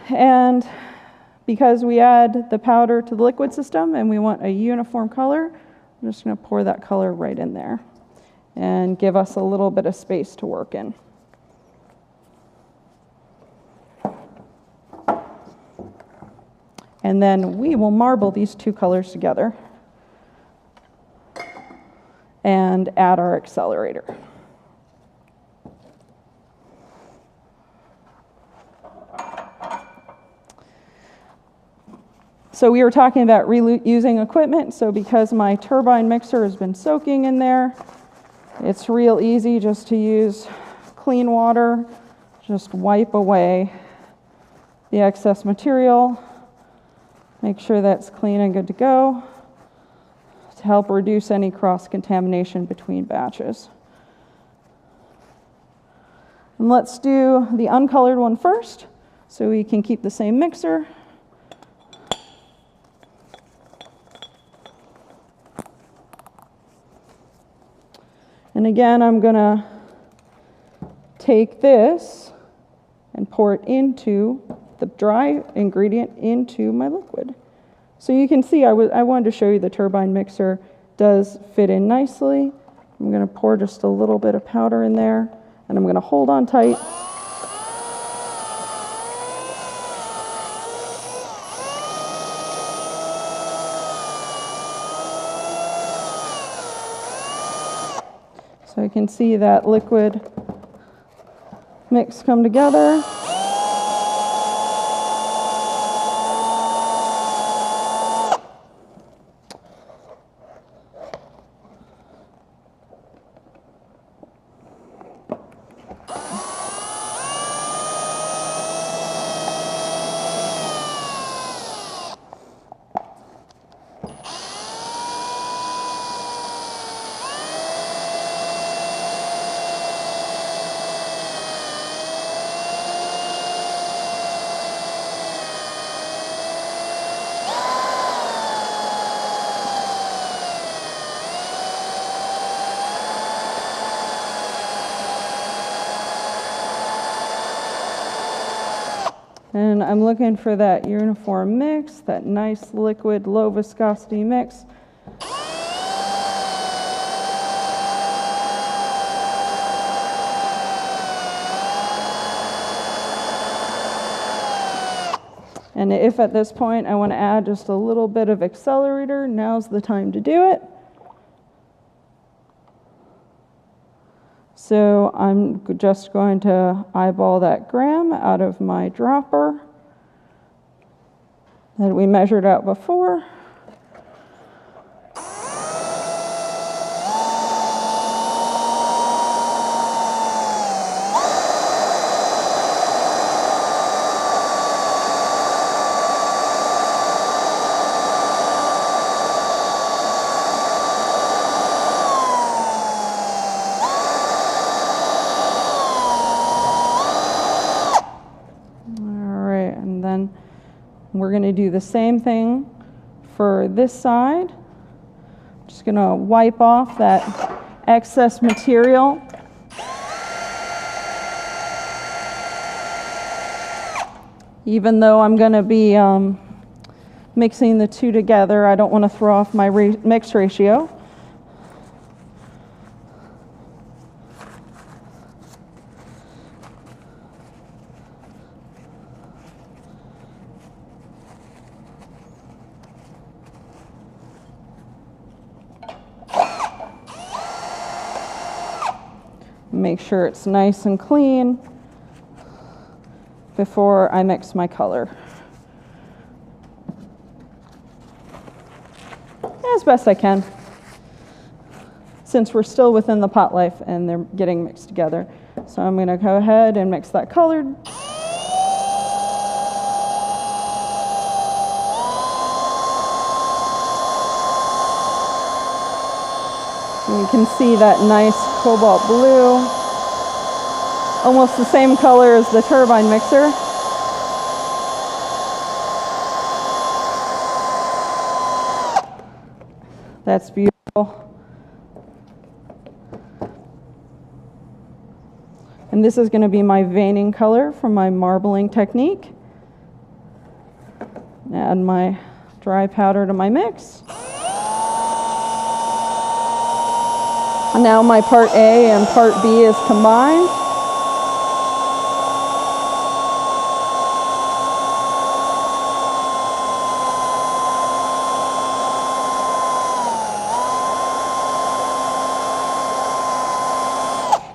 And because we add the powder to the liquid system and we want a uniform color, I'm just going to pour that color right in there and give us a little bit of space to work in. And then we will marble these 2 colors together and add our accelerator. So we were talking about reusing equipment, so because my turbine mixer has been soaking in there, it's real easy just to use clean water, just wipe away the excess material, make sure that's clean and good to go to help reduce any cross-contamination between batches. And let's do the uncolored one first, so we can keep the same mixer. And again, I'm going to take this and pour it into the dry ingredient into my liquid. So you can see I wanted to show you the turbine mixer does fit in nicely. I'm going to pour just a little bit of powder in there, and I'm going to hold on tight. So you can see that liquid mix come together. And I'm looking for that uniform mix, that nice liquid, low viscosity mix. And if at this point I want to add just a little bit of accelerator, now's the time to do it. So I'm just going to eyeball that gram out of my dropper that we measured out before. We're going to do the same thing for this side. Just going to wipe off that excess material. Even though I'm going to be mixing the two together, I don't want to throw off my mix ratio. Make sure it's nice and clean before I mix my color. As best I can, since we're still within the pot life and they're getting mixed together. So I'm going to go ahead and mix that colored. And you can see that nice cobalt blue, almost the same color as the Turbine Mixer. That's beautiful. And this is going to be my veining color from my marbling technique. Add my dry powder to my mix. Now my part A and part B is combined.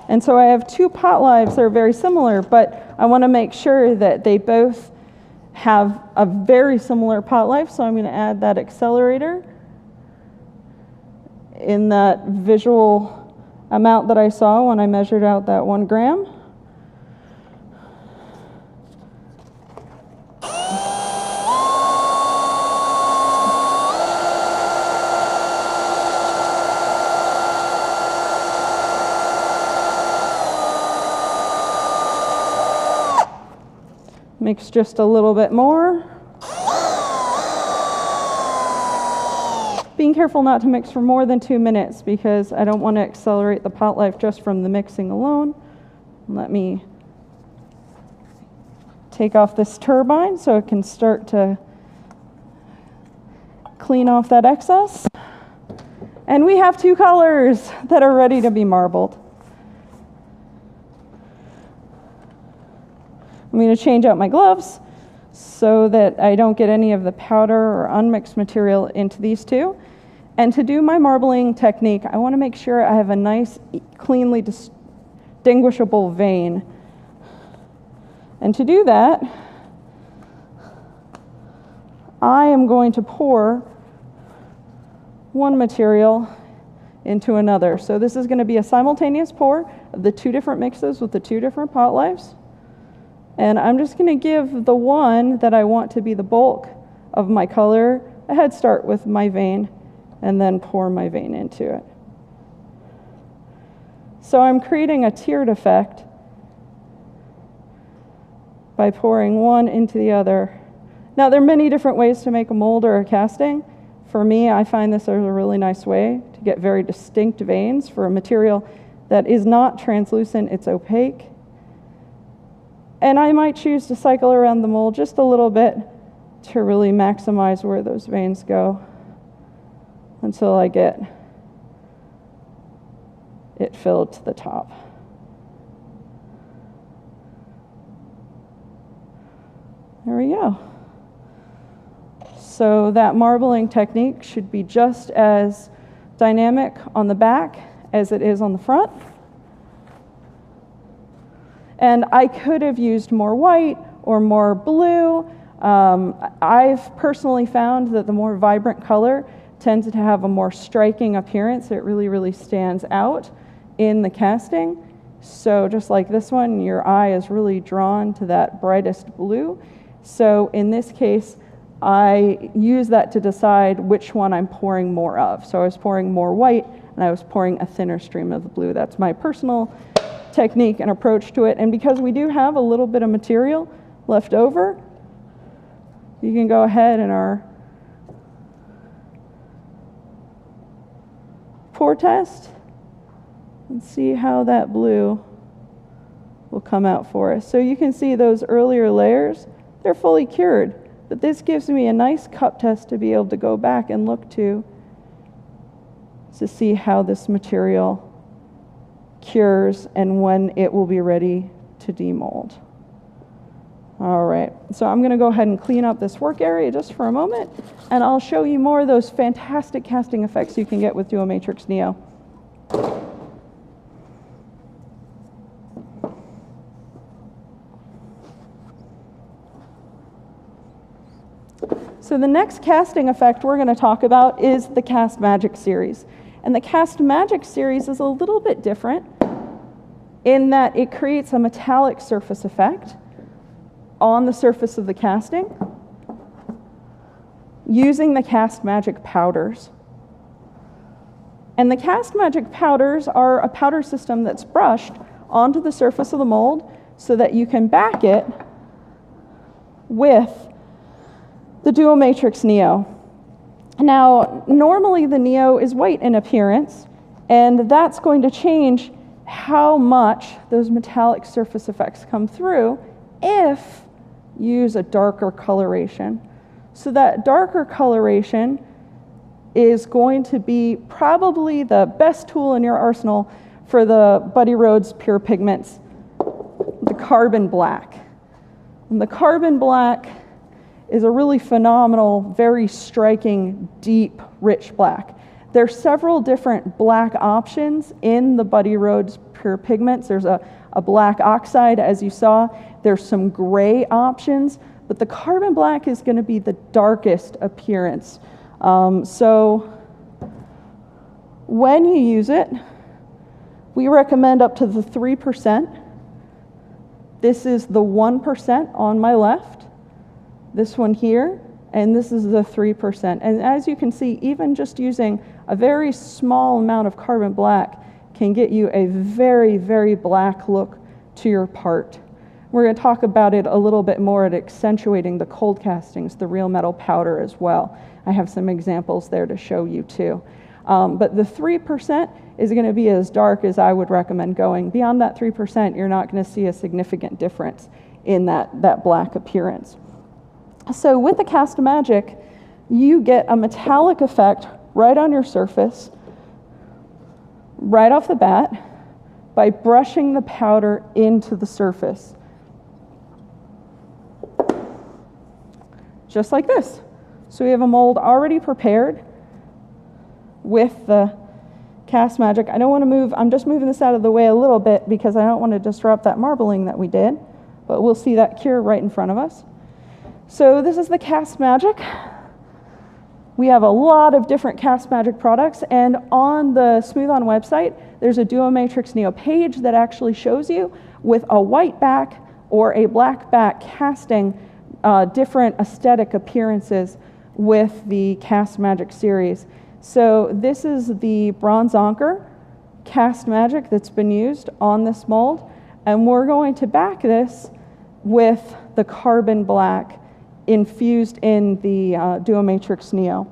And so I have two pot lives that are very similar, but I want to make sure that they both have a very similar pot life, so I'm going to add that accelerator in that visual amount that I saw when I measured out that 1 gram. Mix just a little bit more. Being careful not to mix for more than 2 minutes because I don't want to accelerate the pot life just from the mixing alone. Let me take off this turbine so it can start to clean off that excess. And we have 2 colors that are ready to be marbled. I'm going to change out my gloves so that I don't get any of the powder or unmixed material into these two. And to do my marbling technique, I want to make sure I have a nice, cleanly distinguishable vein. And to do that, I am going to pour one material into another. So this is going to be a simultaneous pour of the 2 different mixes with the 2 different pot lives. And I'm just going to give the one that I want to be the bulk of my color a head start with my vein and then pour my vein into it. So I'm creating a tiered effect by pouring one into the other. Now there are many different ways to make a mold or a casting. For me, I find this is a really nice way to get very distinct veins for a material that is not translucent, it's opaque. And I might choose to cycle around the mold just a little bit to really maximize where those veins go until I get it filled to the top. There we go. So that marbling technique should be just as dynamic on the back as it is on the front. And I could have used more white or more blue. I've personally found that the more vibrant color tends to have a more striking appearance. It really, really stands out in the casting. So just like this one, your eye is really drawn to that brightest blue. So in this case, I use that to decide which one I'm pouring more of. So I was pouring more white, and I was pouring a thinner stream of the blue. That's my personal technique and approach to it. And because we do have a little bit of material left over, you can go ahead in our pour test and see how that blue will come out for us. So you can see those earlier layers, they're fully cured, but this gives me a nice cup test to be able to go back and look to see how this material cures and when it will be ready to demold. All right, so I'm going to go ahead and clean up this work area just for a moment, and I'll show you more of those fantastic casting effects you can get with duoMatrix Neo. So the next casting effect we're going to talk about is the Cast Magic series. And the Cast Magic series is a little bit different in that it creates a metallic surface effect on the surface of the casting using the Cast Magic powders. And the Cast Magic powders are a powder system that's brushed onto the surface of the mold so that you can back it with the duoMatrix Neo. Now, normally the Neo is white in appearance, and that's going to change how much those metallic surface effects come through if you use a darker coloration. So that darker coloration is going to be probably the best tool in your arsenal for the Buddy Rhodes Pure Pigments, the Carbon Black. And the Carbon Black is a really phenomenal, very striking, deep, rich black. There are several different black options in the Buddy Rhodes Pure Pigments. There's a black oxide, as you saw. There's some gray options, but the Carbon Black is going to be the darkest appearance. So when you use it, we recommend up to the 3%. This is the 1% on my left. This one here, and this is the 3%. And as you can see, even just using a very small amount of Carbon Black can get you a very, very black look to your part. We're going to talk about it a little bit more at accentuating the cold castings, the real metal powder as well. I have some examples there to show you too. But the 3% is going to be as dark as I would recommend going. Beyond that 3%, you're not going to see a significant difference in that black appearance. So with the Cast Magic, you get a metallic effect right on your surface, right off the bat, by brushing the powder into the surface. Just like this. So we have a mold already prepared with the Cast Magic. I don't want to move, I'm just moving this out of the way a little bit because I don't want to disrupt that marbling that we did, but we'll see that cure right in front of us. So this is the Cast Magic. We have a lot of different Cast Magic products, and on the Smooth On website, there's a duoMatrix Neo page that actually shows you with a white back or a black back casting different aesthetic appearances with the Cast Magic series. So this is the Bronze Anchor Cast Magic that's been used on this mold, and we're going to back this with the Carbon Black infused in the duoMatrix Neo.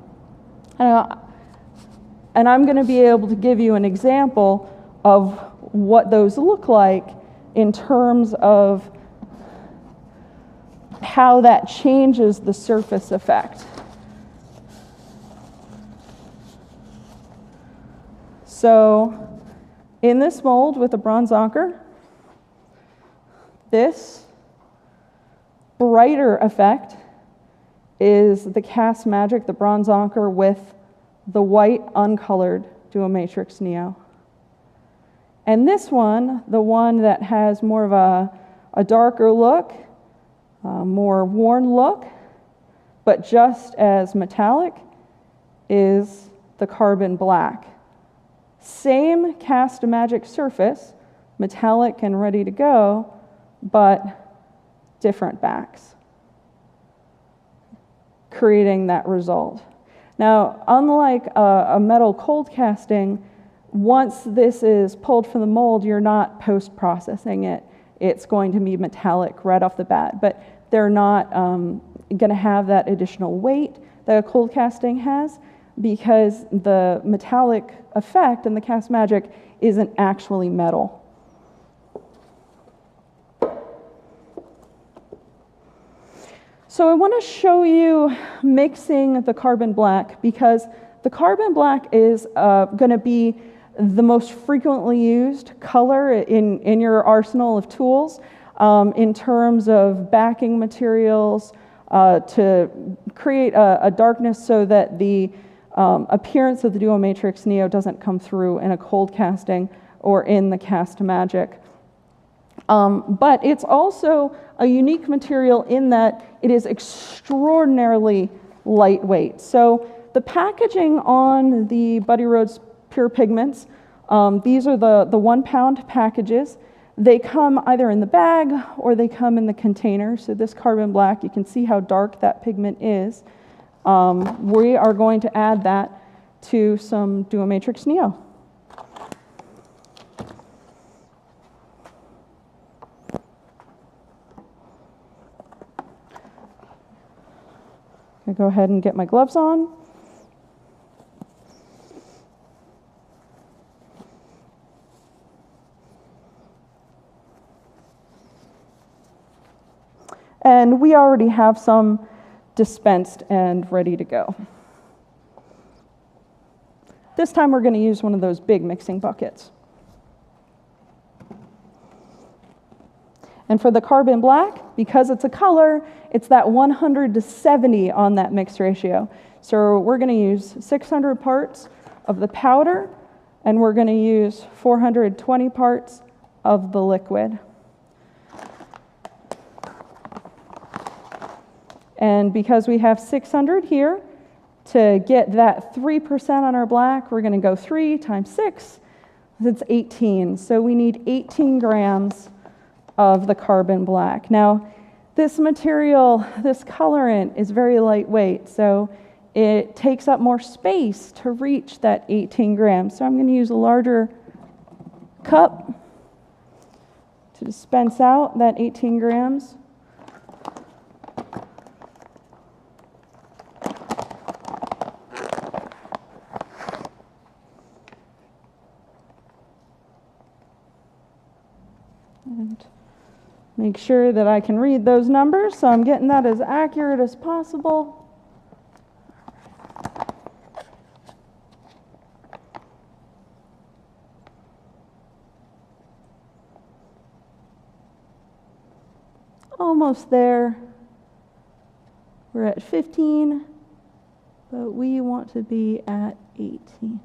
And I'm going to be able to give you an example of what those look like in terms of how that changes the surface effect. So in this mold with the Bronze Anchor, this brighter effect is the Cast Magic, the Bronze Anchor, with the white uncolored duoMatrix Neo. And this one, the one that has more of a darker look, more worn look, but just as metallic, is the carbon black. Same Cast Magic surface, metallic and ready to go, but different backs, creating that result. Now, unlike a metal cold casting, once this is pulled from the mold, you're not post-processing it. It's going to be metallic right off the bat, but they're not going to have that additional weight that a cold casting has, because the metallic effect in the Cast Magic isn't actually metal. So I want to show you mixing the carbon black, because the carbon black is going to be the most frequently used color in your arsenal of tools in terms of backing materials to create a darkness so that the appearance of the duoMatrix Neo doesn't come through in a cold casting or in the Cast Magic. But it's also a unique material in that it is extraordinarily lightweight. So the packaging on the Buddy Rhodes Pure Pigments, these are the 1 pound packages. They come either in the bag or they come in the container. So this carbon black, you can see how dark that pigment is. We are going to add that to some duoMatrix Neo. I'll go ahead and get my gloves on. And we already have some dispensed and ready to go. This time we're going to use one of those big mixing buckets. And for the carbon black, because it's a color, it's that 100:70 on that mix ratio. So we're going to use 600 parts of the powder, and we're going to use 420 parts of the liquid. And because we have 600 here, to get that 3% on our black, we're going to go 3 times 6. It's 18. So we need 18 grams of the carbon black. Now, this material, this colorant, is very lightweight, so it takes up more space to reach that 18 grams. So I'm going to use a larger cup to dispense out that 18 grams. And make sure that I can read those numbers, so I'm getting that as accurate as possible. Almost there. We're at 15, but we want to be at 18.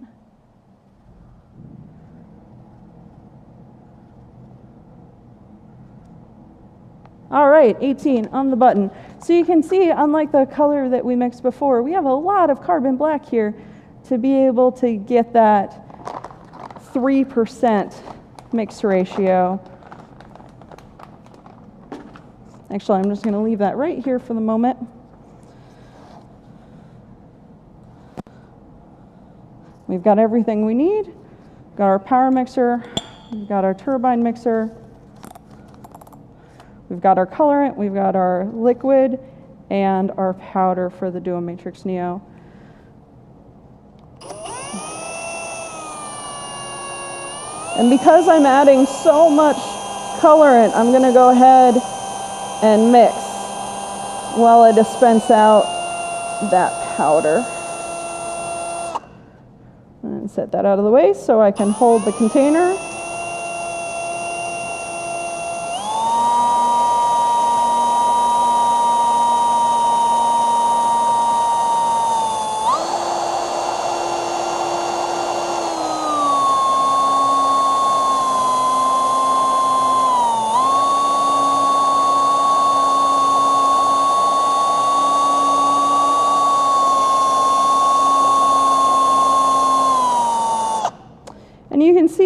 All right, 18 on the button. So you can see, unlike the color that we mixed before, we have a lot of carbon black here to be able to get that 3% mix ratio. Actually, I'm just going to leave that right here for the moment. We've got everything we need. We've got our power mixer, we've got our turbine mixer, we've got our colorant, we've got our liquid, and our powder for the duoMatrix Neo. And because I'm adding so much colorant, I'm going to go ahead and mix while I dispense out that powder. And set that out of the way so I can hold the container.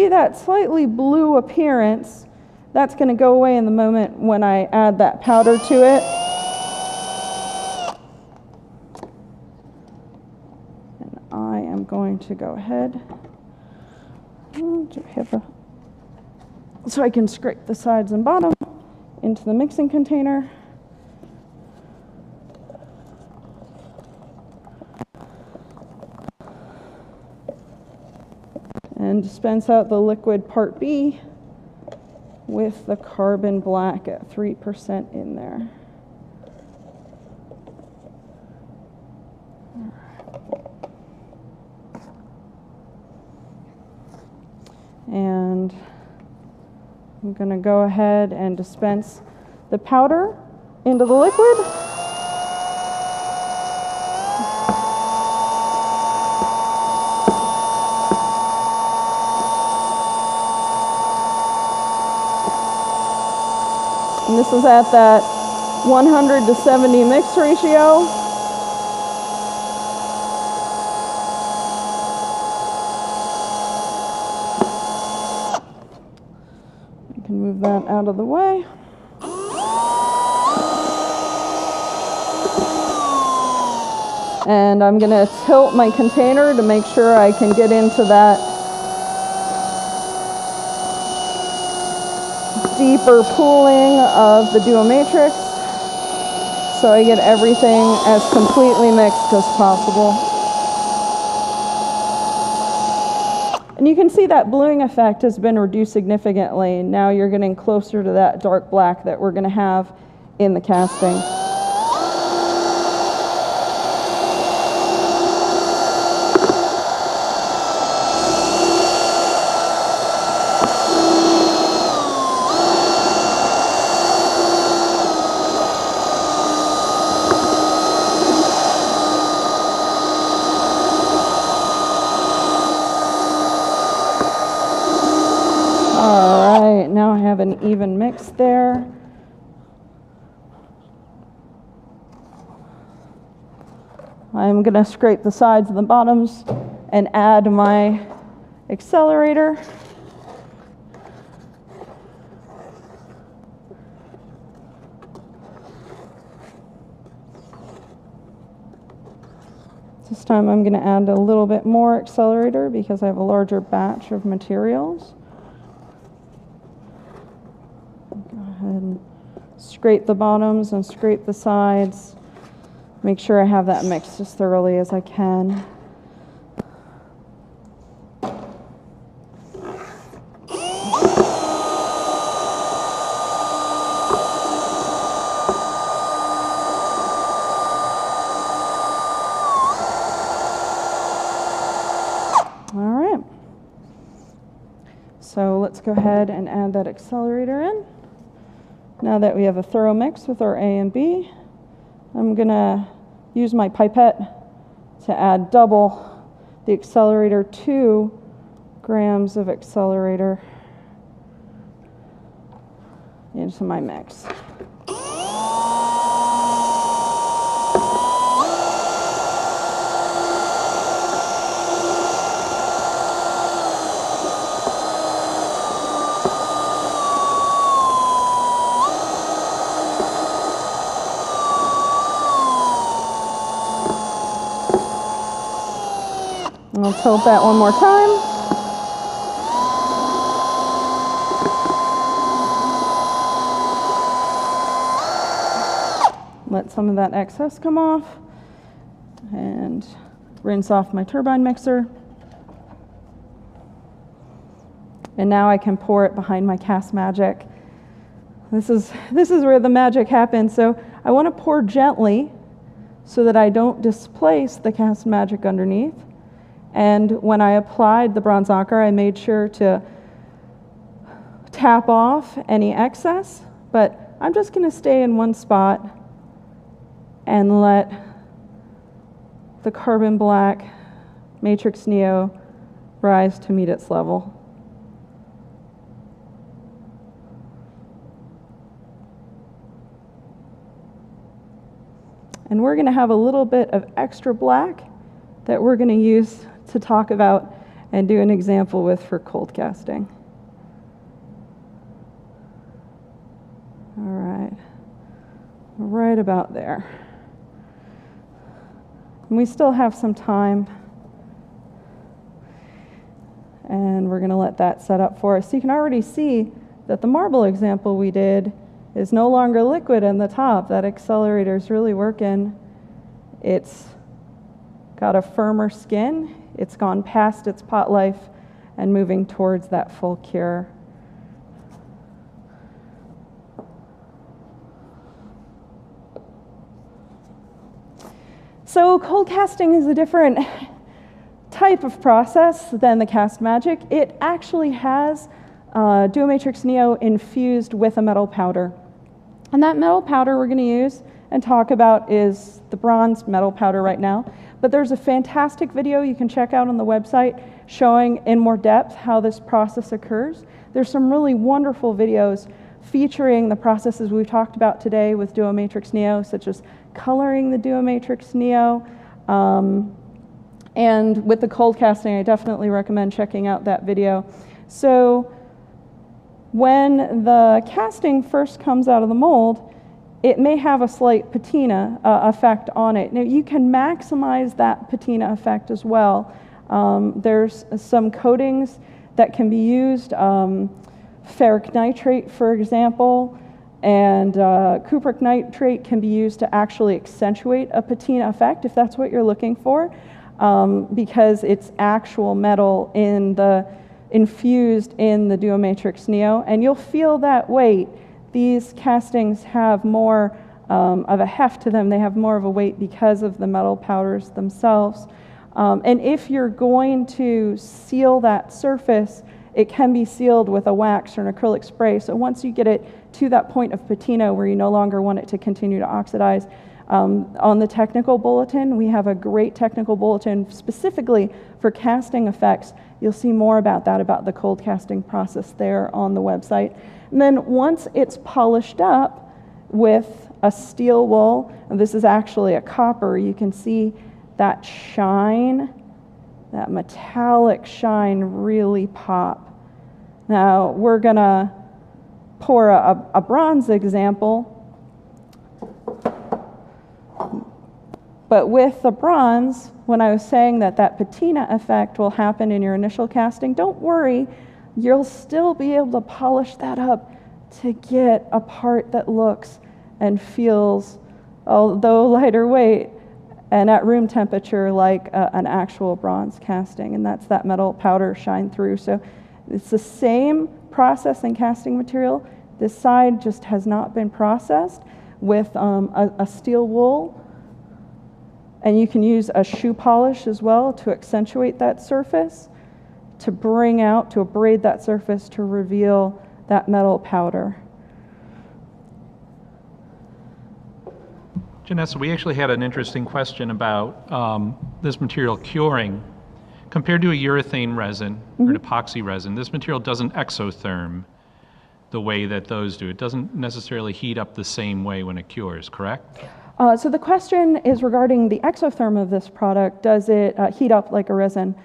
see that slightly blue appearance. That's going to go away in the moment when I add that powder to it. And I am going to go ahead. So I can scrape the sides and bottom into the mixing container. And dispense out the liquid part B with the carbon black at 3% in there. And I'm going to go ahead and dispense the powder into the liquid. And this is at that 100 to 70 mix ratio. I can move that out of the way. And I'm going to tilt my container to make sure I can get into that deeper pooling of the duoMatrix so I get everything as completely mixed as possible. And you can see that bluing effect has been reduced significantly. Now you're getting closer to that dark black that we're going to have in the casting. Now I have an even mix there. I'm going to scrape the sides and the bottoms and add my accelerator. This time I'm going to add a little bit more accelerator because I have a larger batch of materials. And scrape the bottoms and scrape the sides. Make sure I have that mixed as thoroughly as I can. All right. So let's go ahead and add that accelerator in. Now that we have a thorough mix with our A and B, I'm going to use my pipette to add double the accelerator, 2 grams of accelerator into my mix. I'll tilt that one more time. Let some of that excess come off and rinse off my turbine mixer. And now I can pour it behind my cast magic. This is where the magic happens. So I want to pour gently so that I don't displace the cast magic underneath. And when I applied the bronze ochre, I made sure to tap off any excess, but I'm just going to stay in one spot and let the carbon black Matrix Neo rise to meet its level. And we're going to have a little bit of extra black that we're going to use to talk about and do an example with for cold casting. All right, right about there. And we still have some time, and we're going to let that set up for us. So you can already see that the marble example we did is no longer liquid in the top. That accelerator is really working. It's got a firmer skin. It's gone past its pot life and moving towards that full cure. So cold casting is a different type of process than the Cast Magic. It actually has duoMatrix Neo infused with a metal powder. And that metal powder we're going to use and talk about is the bronze metal powder right now. But there's a fantastic video you can check out on the website showing in more depth how this process occurs. There's some really wonderful videos featuring the processes we've talked about today with duoMatrix Neo, such as coloring the duoMatrix Neo. And with the cold casting, I definitely recommend checking out that video. So when the casting first comes out of the mold, it may have a slight patina effect on it. Now, you can maximize that patina effect as well. There's some coatings that can be used, ferric nitrate, for example, and cupric nitrate can be used to actually accentuate a patina effect if that's what you're looking for, because it's actual metal infused in the duoMatrix Neo, and you'll feel that weight. These castings have more of a heft to them. They have more of a weight because of the metal powders themselves. And if you're going to seal that surface, it can be sealed with a wax or an acrylic spray. So once you get it to that point of patina where you no longer want it to continue to oxidize, on the technical bulletin, we have a great technical bulletin specifically for casting effects. You'll see more about that, about the cold casting process there on the website. And then once it's polished up with a steel wool, and this is actually a copper, you can see that shine, that metallic shine really pop. Now we're gonna pour a bronze example, but with the bronze, when I was saying that that patina effect will happen in your initial casting, don't worry, you'll still be able to polish that up to get a part that looks and feels, although lighter weight and at room temperature, like an actual bronze casting, and that's that metal powder shine through. So it's the same process and casting material. This side just has not been processed with a steel wool, and you can use a shoe polish as well to accentuate that surface, to bring out, to abrade that surface to reveal that metal powder. Janessa, we actually had an interesting question about this material curing. Compared to a urethane resin or an epoxy resin, this material doesn't exotherm the way that those do. It doesn't necessarily heat up the same way when it cures, correct? So the question is regarding the exotherm of this product. Does it heat up like a resin?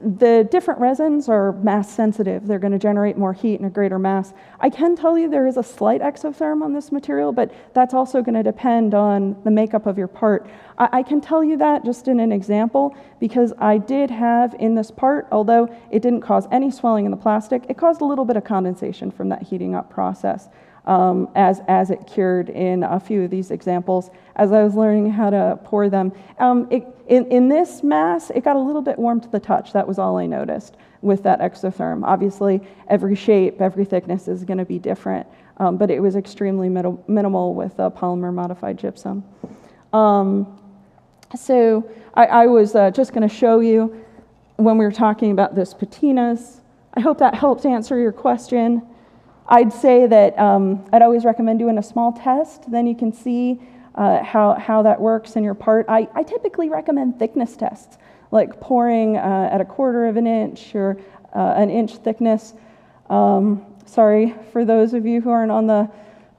The different resins are mass sensitive. They're going to generate more heat and a greater mass. I can tell you there is a slight exotherm on this material, but that's also going to depend on the makeup of your part. I can tell you that just in an example, because I did have in this part, although it didn't cause any swelling in the plastic, it caused a little bit of condensation from that heating up process. As it cured in a few of these examples, as I was learning how to pour them. In this mass, it got a little bit warm to the touch. That was all I noticed with that exotherm. Obviously, every shape, every thickness is going to be different, but it was extremely minimal with polymer modified gypsum. So I was just going to show you when we were talking about this patinas. I hope that helped answer your question. I'd say that I'd always recommend doing a small test, then you can see how that works in your part. I typically recommend thickness tests, like pouring at 1/4 of an inch or an inch thickness. Sorry for those of you who aren't on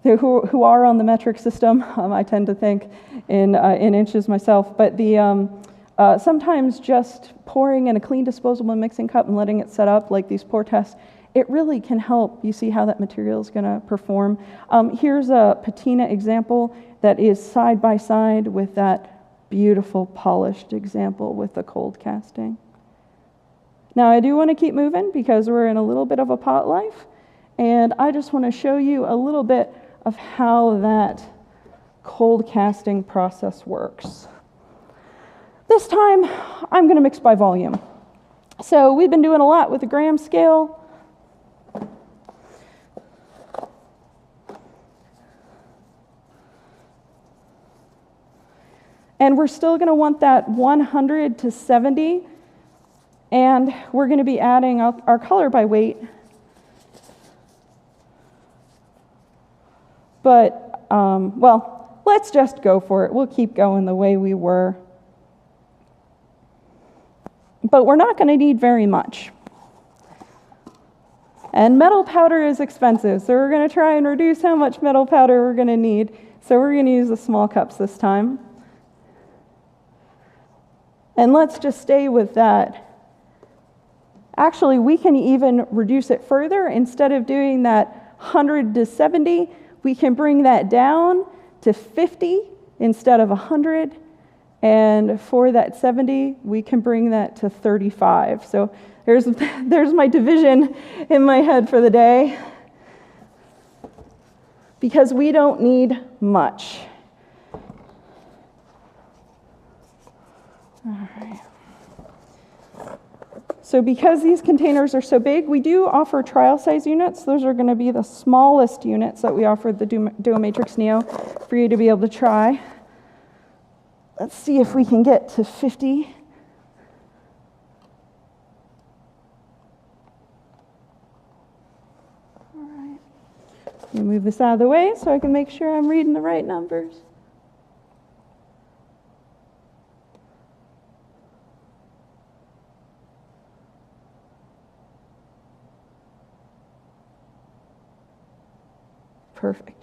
who are on the metric system. I tend to think in inches myself, but Sometimes just pouring in a clean disposable mixing cup and letting it set up like these pour tests, it really can help you see how that material is going to perform. Here's a patina example that is side by side with that beautiful polished example with the cold casting. Now I do want to keep moving because we're in a little bit of a pot life, and I just want to show you a little bit of how that cold casting process works. This time I'm going to mix by volume. So we've been doing a lot with the gram scale. And we're still going to want that 100 to 70. And we're going to be adding our color by weight. But, well, let's just go for it. We'll keep going the way we were. But we're not going to need very much. And metal powder is expensive, so we're going to try and reduce how much metal powder we're going to need. So we're going to use the small cups this time. And let's just stay with that. Actually, we can even reduce it further. Instead of doing that 100 to 70, we can bring that down to 50 instead of 100. And for that 70, we can bring that to 35. So there's my division in my head for the day. Because we don't need much. All right. So because these containers are so big, we do offer trial size units. Those are going to be the smallest units that we offer the duoMatrix Neo for you to be able to try. Let's see if we can get to 50. All right. Let me move this out of the way so I can make sure I'm reading the right numbers. Perfect.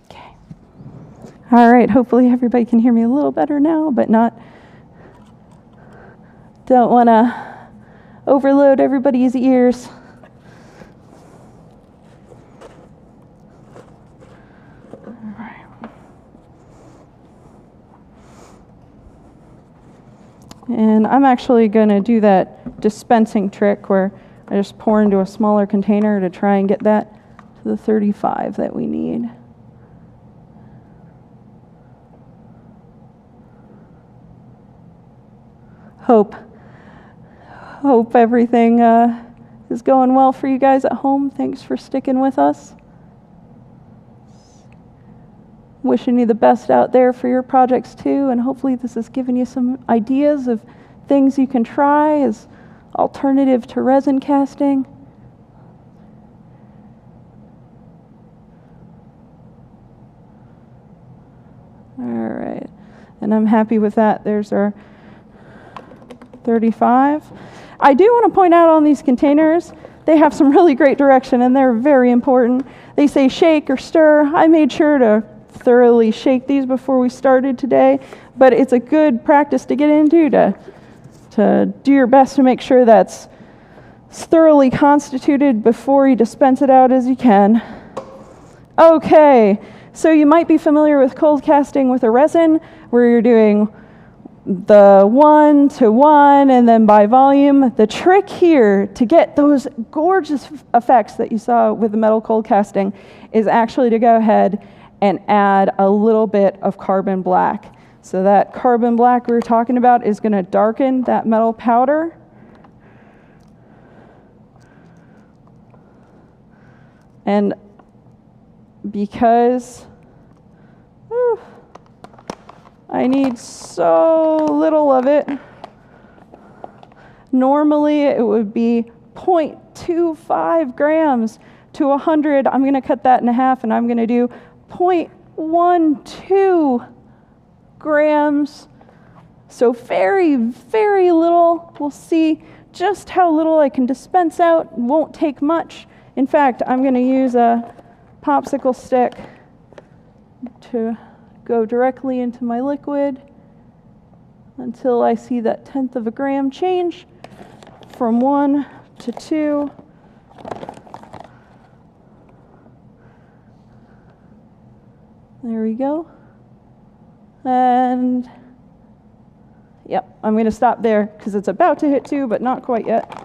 Okay. All right, hopefully everybody can hear me a little better now, but don't want to overload everybody's ears. And I'm actually going to do that dispensing trick where I just pour into a smaller container to try and get that to the 35 that we need. Hope everything is going well for you guys at home. Thanks for sticking with us. Wishing you the best out there for your projects too, and hopefully this has given you some ideas of things you can try as alternative to resin casting. All right, and I'm happy with that. There's our 35. I do want to point out on these containers, they have some really great direction and they're very important. They say shake or stir. I made sure to thoroughly shake these before we started today, but it's a good practice to get into to do your best to make sure that's thoroughly constituted before you dispense it out as you can. Okay, so you might be familiar with cold casting with a resin where you're doing the 1 to 1 and then by volume. The trick here to get those gorgeous effects that you saw with the metal cold casting is actually to go ahead and add a little bit of carbon black. So that carbon black we were talking about is going to darken that metal powder. And because I need so little of it, normally it would be 0.25 grams to 100. I'm going to cut that in half and I'm going to do 0.12 grams. So very, very little. We'll see just how little I can dispense out. It won't take much. In fact, I'm going to use a popsicle stick to go directly into my liquid until I see that 1/10 of a gram change from 1 to 2. There we go. And yep, I'm going to stop there because it's about to hit 2, but not quite yet.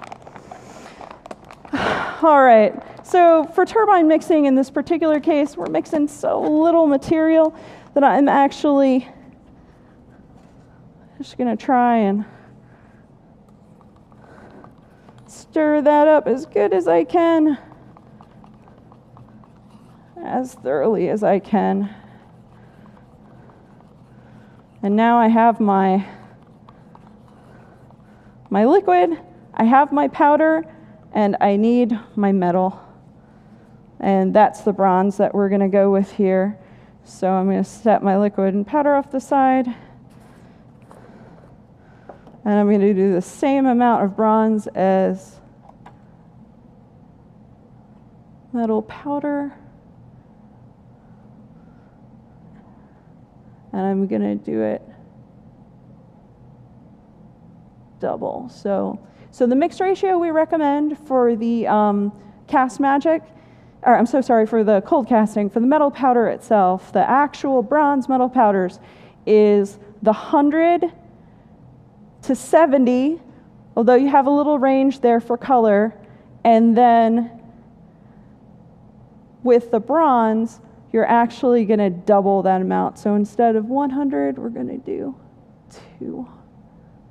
All right, so for turbine mixing in this particular case, we're mixing so little material that I'm actually just going to try and stir that up as good as I can, as thoroughly as I can. And now I have my liquid, I have my powder, and I need my metal. And that's the bronze that we're going to go with here. So I'm going to set my liquid and powder off the side. And I'm going to do the same amount of bronze as metal powder. And I'm going to do it double. So the mix ratio we recommend for the for the cold casting, for the metal powder itself, the actual bronze metal powders, is the 100 to 70, although you have a little range there for color. And then with the bronze, you're actually going to double that amount. So instead of 100, we're going to do 2.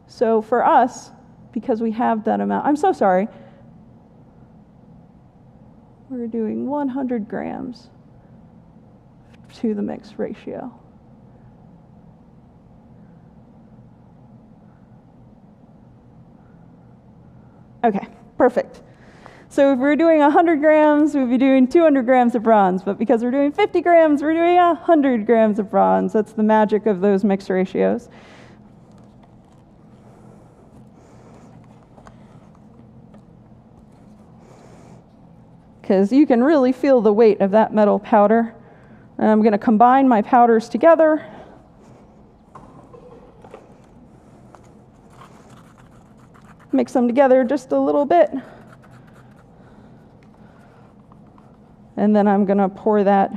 So for us, because we have that amount, I'm so sorry, we're doing 100 grams to the mix ratio. Okay, perfect. So if we're doing 100 grams, we'd be doing 200 grams of bronze. But because we're doing 50 grams, we're doing 100 grams of bronze. That's the magic of those mix ratios. Because you can really feel the weight of that metal powder. And I'm going to combine my powders together. Mix them together just a little bit. And then I'm going to pour that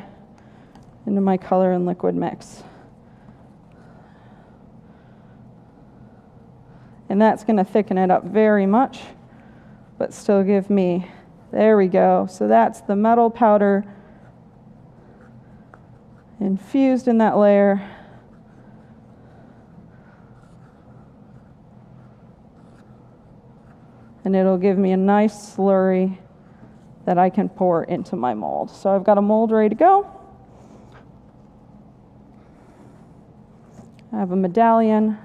into my color and liquid mix. And that's going to thicken it up very much, but still give me, there we go. So that's the metal powder infused in that layer. And it'll give me a nice slurry that I can pour into my mold. So I've got a mold ready to go. I have a medallion.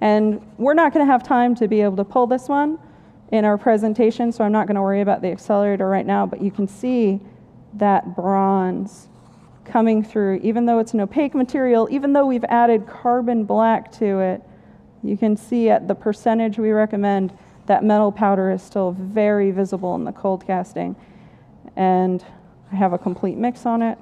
And we're not going to have time to be able to pull this one in our presentation, so I'm not going to worry about the accelerator right now, but you can see that bronze coming through. Even though it's an opaque material, even though we've added carbon black to it, you can see at the percentage we recommend that metal powder is still very visible in the cold casting. And I have a complete mix on it.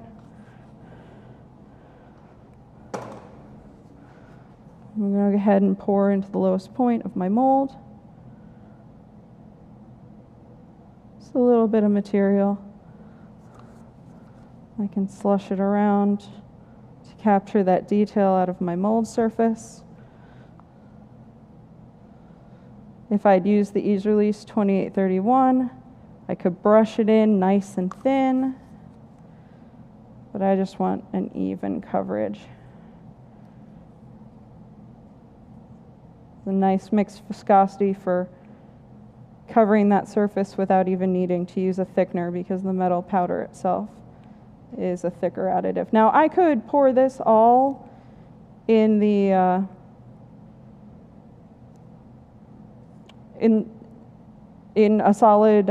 I'm going to go ahead and pour into the lowest point of my mold. Just a little bit of material. I can slush it around to capture that detail out of my mold surface. If I'd used the Ease Release 2831, I could brush it in nice and thin, but I just want an even coverage. A nice mixed viscosity for covering that surface without even needing to use a thickener, because the metal powder itself is a thicker additive. Now I could pour this all in the in a solid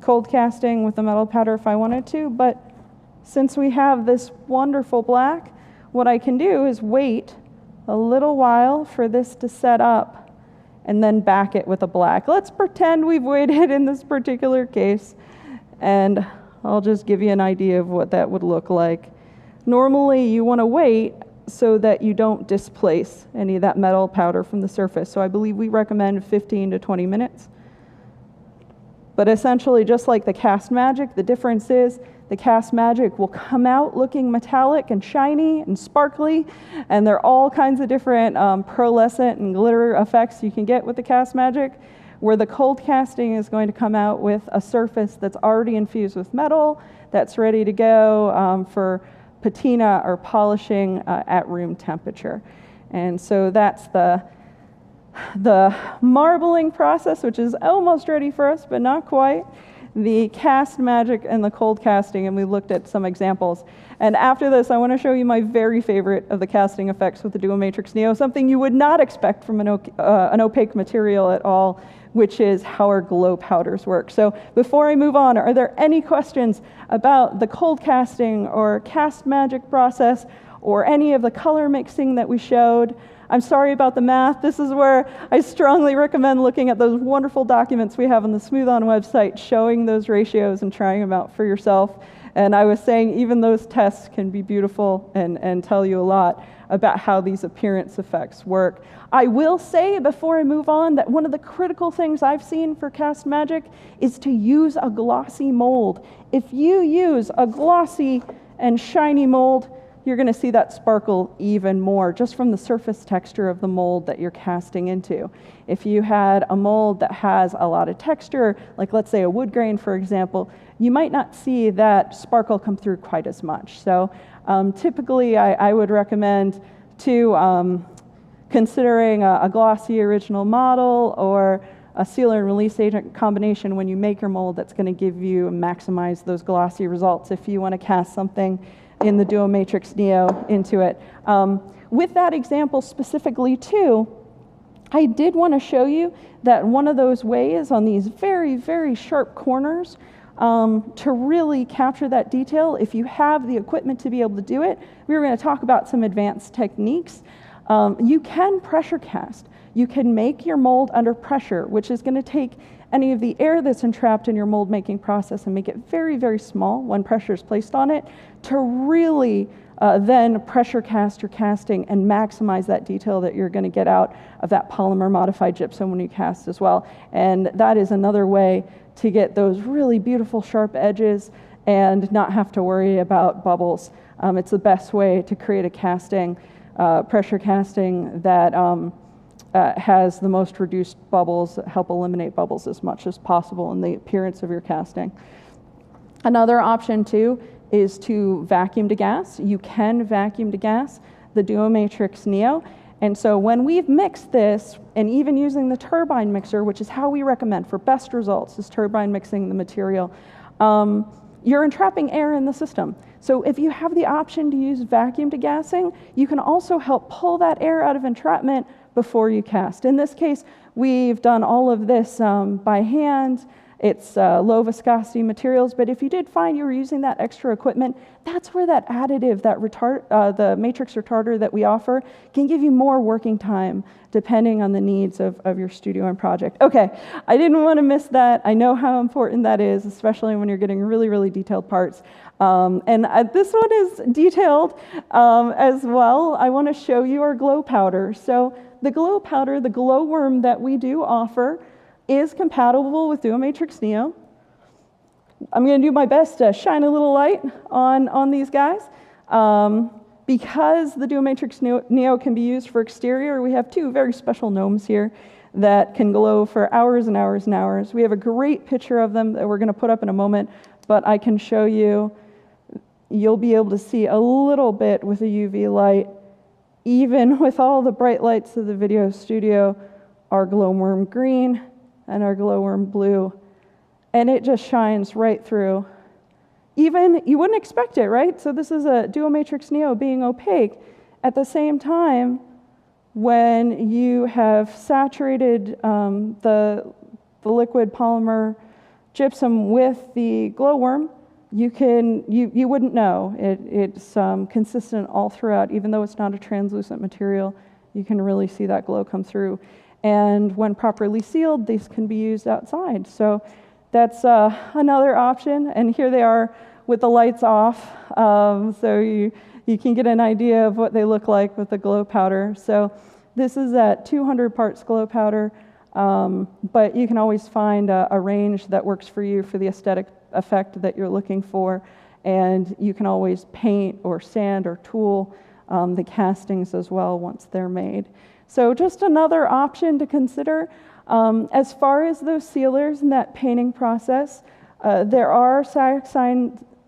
cold casting with the metal powder if I wanted to, but since we have this wonderful black, what I can do is wait a little while for this to set up and then back it with a black. Let's pretend we've waited in this particular case, and I'll just give you an idea of what that would look like. Normally, you want to wait so that you don't displace any of that metal powder from the surface. So I believe we recommend 15 to 20 minutes. But essentially, just like the Cast Magic, the difference is the Cast Magic will come out looking metallic and shiny and sparkly, and there are all kinds of different pearlescent and glitter effects you can get with the Cast Magic, where the cold casting is going to come out with a surface that's already infused with metal, that's ready to go for patina or polishing at room temperature. And so that's the marbling process, which is almost ready for us, but not quite. The Cast Magic and the cold casting, and we looked at some examples. And after this, I want to show you my very favorite of the casting effects with the duoMatrix Neo, something you would not expect from an opaque material at all, which is how our glow powders work. So before I move on, are there any questions about the cold casting or Cast Magic process or any of the color mixing that we showed? I'm sorry about the math. This is where I strongly recommend looking at those wonderful documents we have on the Smooth On website showing those ratios and trying them out for yourself. And I was saying even those tests can be beautiful and tell you a lot about how these appearance effects work. I will say before I move on that one of the critical things I've seen for Cast Magic is to use a glossy mold. If you use a glossy and shiny mold, you're going to see that sparkle even more just from the surface texture of the mold that you're casting into. If you had a mold that has a lot of texture, like let's say a wood grain, for example, you might not see that sparkle come through quite as much. So typically I would recommend to considering a glossy original model or a sealer and release agent combination when you make your mold that's going to give you and maximize those glossy results if you want to cast something in the duoMatrix Neo into it. With that example specifically too, I did want to show you that one of those ways on these very, very sharp corners to really capture that detail, if you have the equipment to be able to do it, we were going to talk about some advanced techniques. You can pressure cast. You can make your mold under pressure, which is going to take any of the air that's entrapped in your mold making process and make it very, very small when pressure is placed on it to really then pressure cast your casting and maximize that detail that you're going to get out of that polymer modified gypsum when you cast as well. And that is another way to get those really beautiful sharp edges and not have to worry about bubbles. It's the best way to create a casting, pressure casting that has the most reduced bubbles, help eliminate bubbles as much as possible in the appearance of your casting. Another option too is to vacuum to gas. You can vacuum to gas the duoMatrix Neo. And so when we've mixed this, and even using the turbine mixer, which is how we recommend for best results, is turbine mixing the material, you're entrapping air in the system. So if you have the option to use vacuum to gassing, you can also help pull that air out of entrapment before you cast. In this case, we've done all of this by hand. It's low viscosity materials, but if you did find you were using that extra equipment, that's where that additive, the matrix retarder that we offer, can give you more working time depending on the needs of your studio and project. Okay, I didn't want to miss that. I know how important that is, especially when you're getting really, really detailed parts. And this one is detailed as well. I want to show you our glow powder. So the glow powder, the glowworm that we do offer, is compatible with duoMatrix Neo. I'm going to do my best to shine a little light on these guys. Because the duoMatrix Neo can be used for exterior, we have two very special gnomes here that can glow for hours and hours and hours. We have a great picture of them that we're going to put up in a moment, but I can show you. You'll be able to see a little bit with a UV light. Even with all the bright lights of the video studio, our glowworm green and our glowworm blue, and it just shines right through. Even, you wouldn't expect it, right? So this is a duoMatrix Neo being opaque. At the same time, when you have saturated the liquid polymer gypsum with the glowworm, you wouldn't know. It's consistent all throughout. Even though it's not a translucent material, you can really see that glow come through. And when properly sealed, these can be used outside. So that's another option. And here they are with the lights off. So you can get an idea of what they look like with the glow powder. So this is at 200 parts glow powder, but you can always find a range that works for you for the aesthetic effect that you're looking for. And you can always paint or sand or tool the castings as well once they're made. So just another option to consider. As far as those sealers and that painting process, there are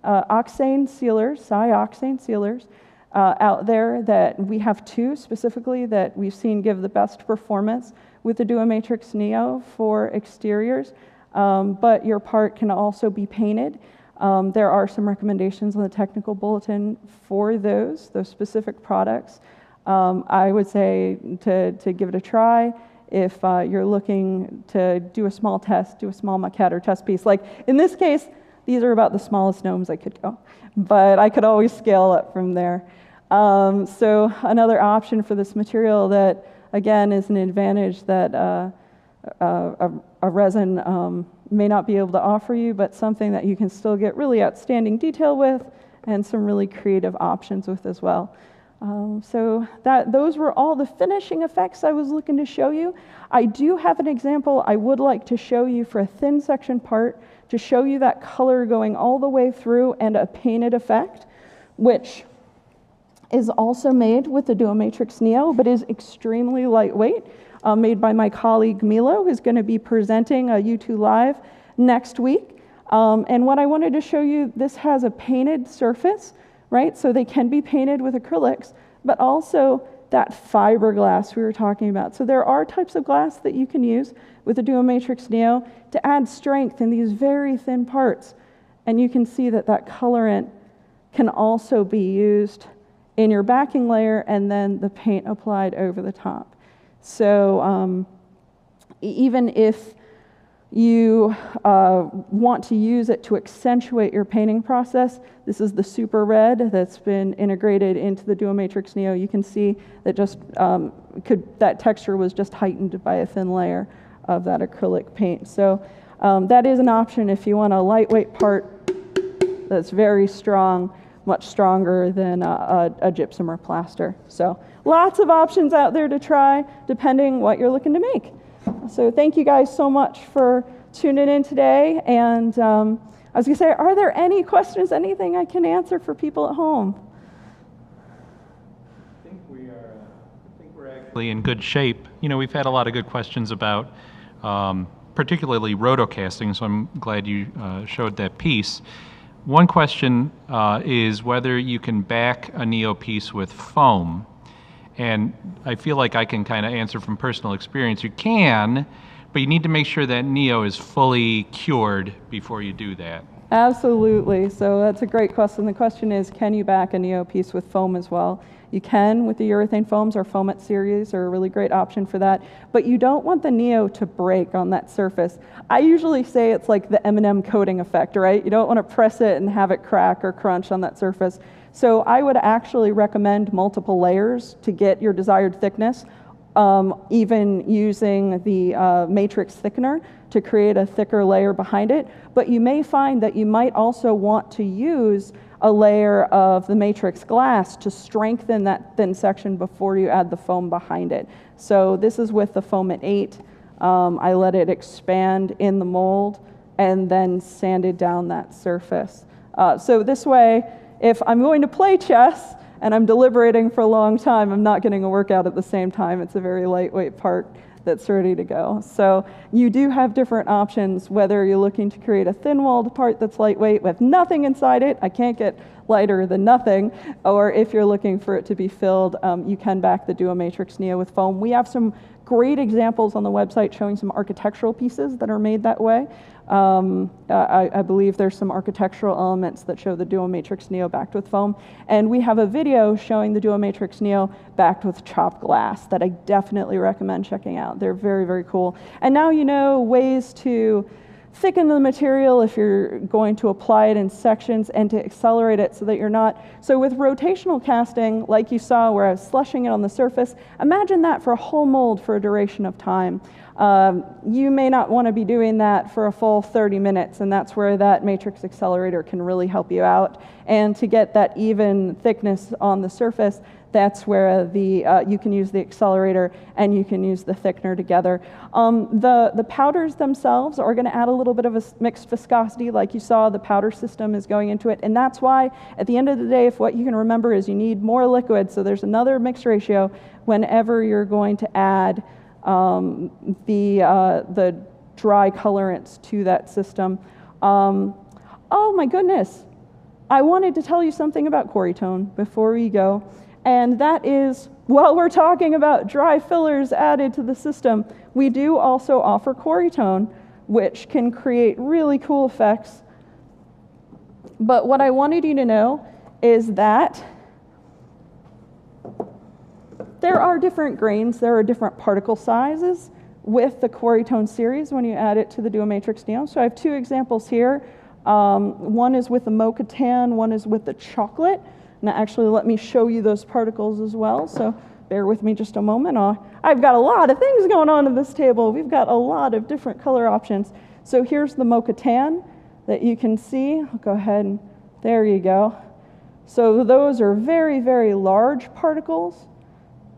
oxane sealers out there that we have two specifically that we've seen give the best performance with the duoMatrix Neo for exteriors, but your part can also be painted. There are some recommendations on the technical bulletin for those specific products. I would say to give it a try. If you're looking to do a small test, do a small maquette or test piece. Like in this case, these are about the smallest gnomes I could go, but I could always scale up from there. So another option for this material that, again, is an advantage that a resin may not be able to offer you, but something that you can still get really outstanding detail with and some really creative options with as well. So those were all the finishing effects I was looking to show you. I do have an example I would like to show you for a thin section part to show you that color going all the way through and a painted effect, which is also made with the duoMatrix Neo, but is extremely lightweight, made by my colleague Milo, who's going to be presenting a U2 Live next week. And what I wanted to show you, this has a painted surface, right? So they can be painted with acrylics, but also that fiberglass we were talking about. So there are types of glass that you can use with the duoMatrix Neo to add strength in these very thin parts. And you can see that that colorant can also be used in your backing layer and then the paint applied over the top. So even if you want to use it to accentuate your painting process, this is the super red that's been integrated into the duoMatrix Neo. You can see that just that texture was just heightened by a thin layer of that acrylic paint. So that is an option if you want a lightweight part that's very strong, much stronger than a gypsum or plaster. So lots of options out there to try, depending what you're looking to make. So thank you guys so much for tuning in today. And I was going to say, are there any questions, anything I can answer for people at home? I think we're actually in good shape. You know, we've had a lot of good questions about particularly roto casting, so I'm glad you showed that piece. One question is whether you can back a Neo piece with foam. And I feel like I can kind of answer from personal experience. You can, but you need to make sure that Neo is fully cured before you do that. Absolutely. So that's a great question. The question is, can you back a Neo piece with foam as well? You can with the urethane foams. Our Foamette series are a really great option for that. But you don't want the Neo to break on that surface. I usually say it's like the M&M coating effect, right? You don't want to press it and have it crack or crunch on that surface. So I would actually recommend multiple layers to get your desired thickness, even using the matrix thickener to create a thicker layer behind it. But you may find that you might also want to use a layer of the matrix glass to strengthen that thin section before you add the foam behind it. So this is with the Foamette 8. I let it expand in the mold and then sanded down that surface. So this way, if I'm going to play chess and I'm deliberating for a long time, I'm not getting a workout at the same time. It's a very lightweight part that's ready to go. So you do have different options, whether you're looking to create a thin-walled part that's lightweight with nothing inside it. I can't get lighter than nothing. Or if you're looking for it to be filled, you can back the duoMatrix Neo with foam. We have some great examples on the website showing some architectural pieces that are made that way. I believe there's some architectural elements that show the duoMatrix Neo backed with foam. And we have a video showing the duoMatrix Neo backed with chopped glass that I definitely recommend checking out. They're very, very cool. And now you know ways to thicken the material if you're going to apply it in sections, and to accelerate it so that you're not. So with rotational casting, like you saw where I was slushing it on the surface, imagine that for a whole mold for a duration of time. You may not want to be doing that for a full 30 minutes, and that's where that matrix accelerator can really help you out. And to get that even thickness on the surface, that's where you can use the accelerator and you can use the thickener together. The powders themselves are going to add a little bit of a mixed viscosity. Like you saw, the powder system is going into it, and that's why at the end of the day, if what you can remember is you need more liquid, so there's another mix ratio whenever you're going to add the dry colorants to that system. Oh my goodness, I wanted to tell you something about quarry tone before we go. And that is, while we're talking about dry fillers added to the system, we do also offer quarry tone, which can create really cool effects. But what I wanted you to know is that there are different grains, there are different particle sizes with the quarry tone series when you add it to the duoMatrix Neo. So I have two examples here. One is with the mocha tan, one is with the chocolate. And actually, let me show you those particles as well. So bear with me just a moment. I've got a lot of things going on at this table. We've got a lot of different color options. So here's the mocha tan that you can see. I'll go ahead and there you go. So those are very, very large particles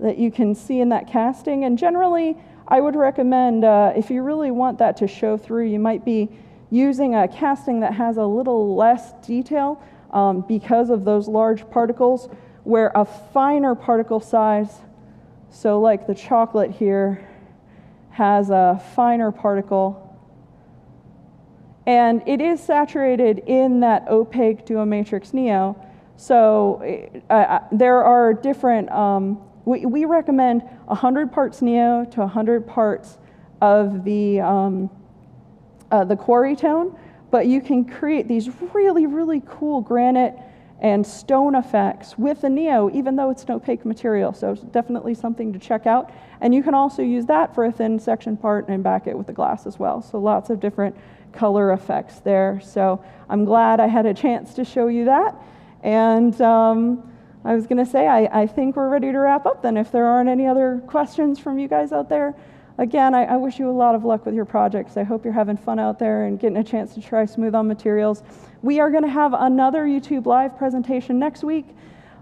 that you can see in that casting. And generally, I would recommend, if you really want that to show through, you might be using a casting that has a little less detail. Because of those large particles, where a finer particle size, so like the chocolate here, has a finer particle, and it is saturated in that opaque duoMatrix Neo. So there are different, we recommend 100 parts Neo to 100 parts of the quarry tone. But you can create these really, really cool granite and stone effects with the Neo, even though it's an opaque material. So it's definitely something to check out. And you can also use that for a thin section part and back it with the glass as well. So lots of different color effects there. So I'm glad I had a chance to show you that. And I was going to say, I think we're ready to wrap up then. If there aren't any other questions from you guys out there, again, I wish you a lot of luck with your projects. I hope you're having fun out there and getting a chance to try smooth-on materials. We are going to have another YouTube Live presentation next week,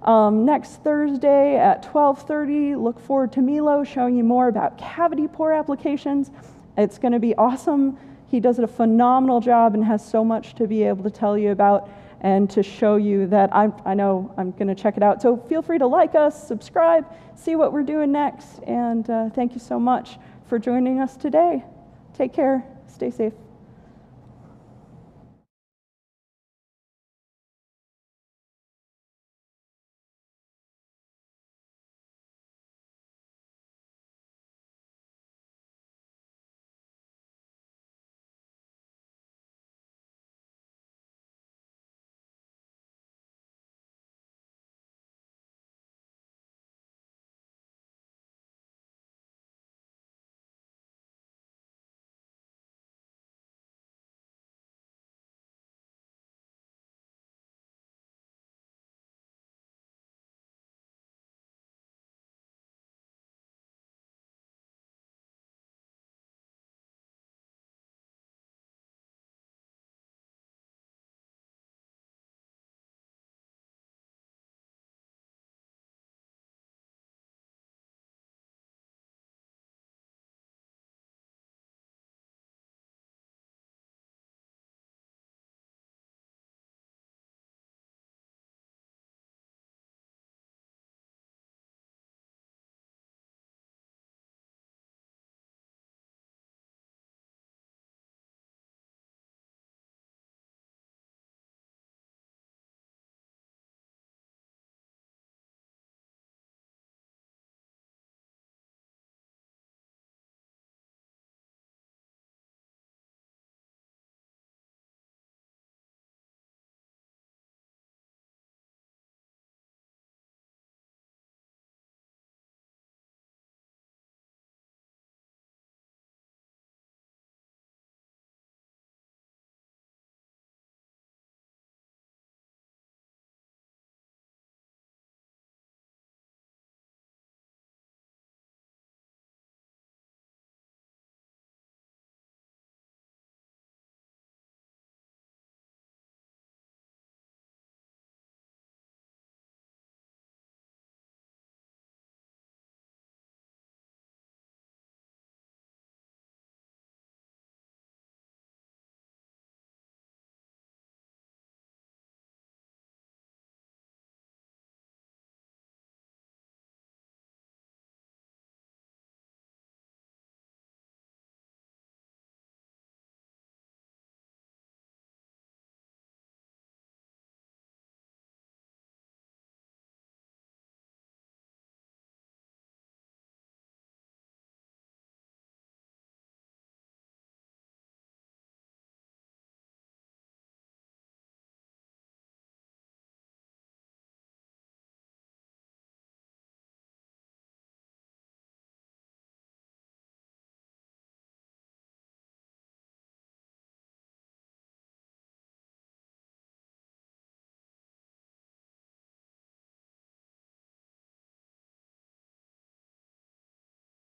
next Thursday at 12:30. Look forward to Milo showing you more about cavity pore applications. It's going to be awesome. He does a phenomenal job and has so much to be able to tell you about and to show you that I know I'm going to check it out. So feel free to like us, subscribe, see what we're doing next, and thank you so much for joining us today. Take care. Stay safe.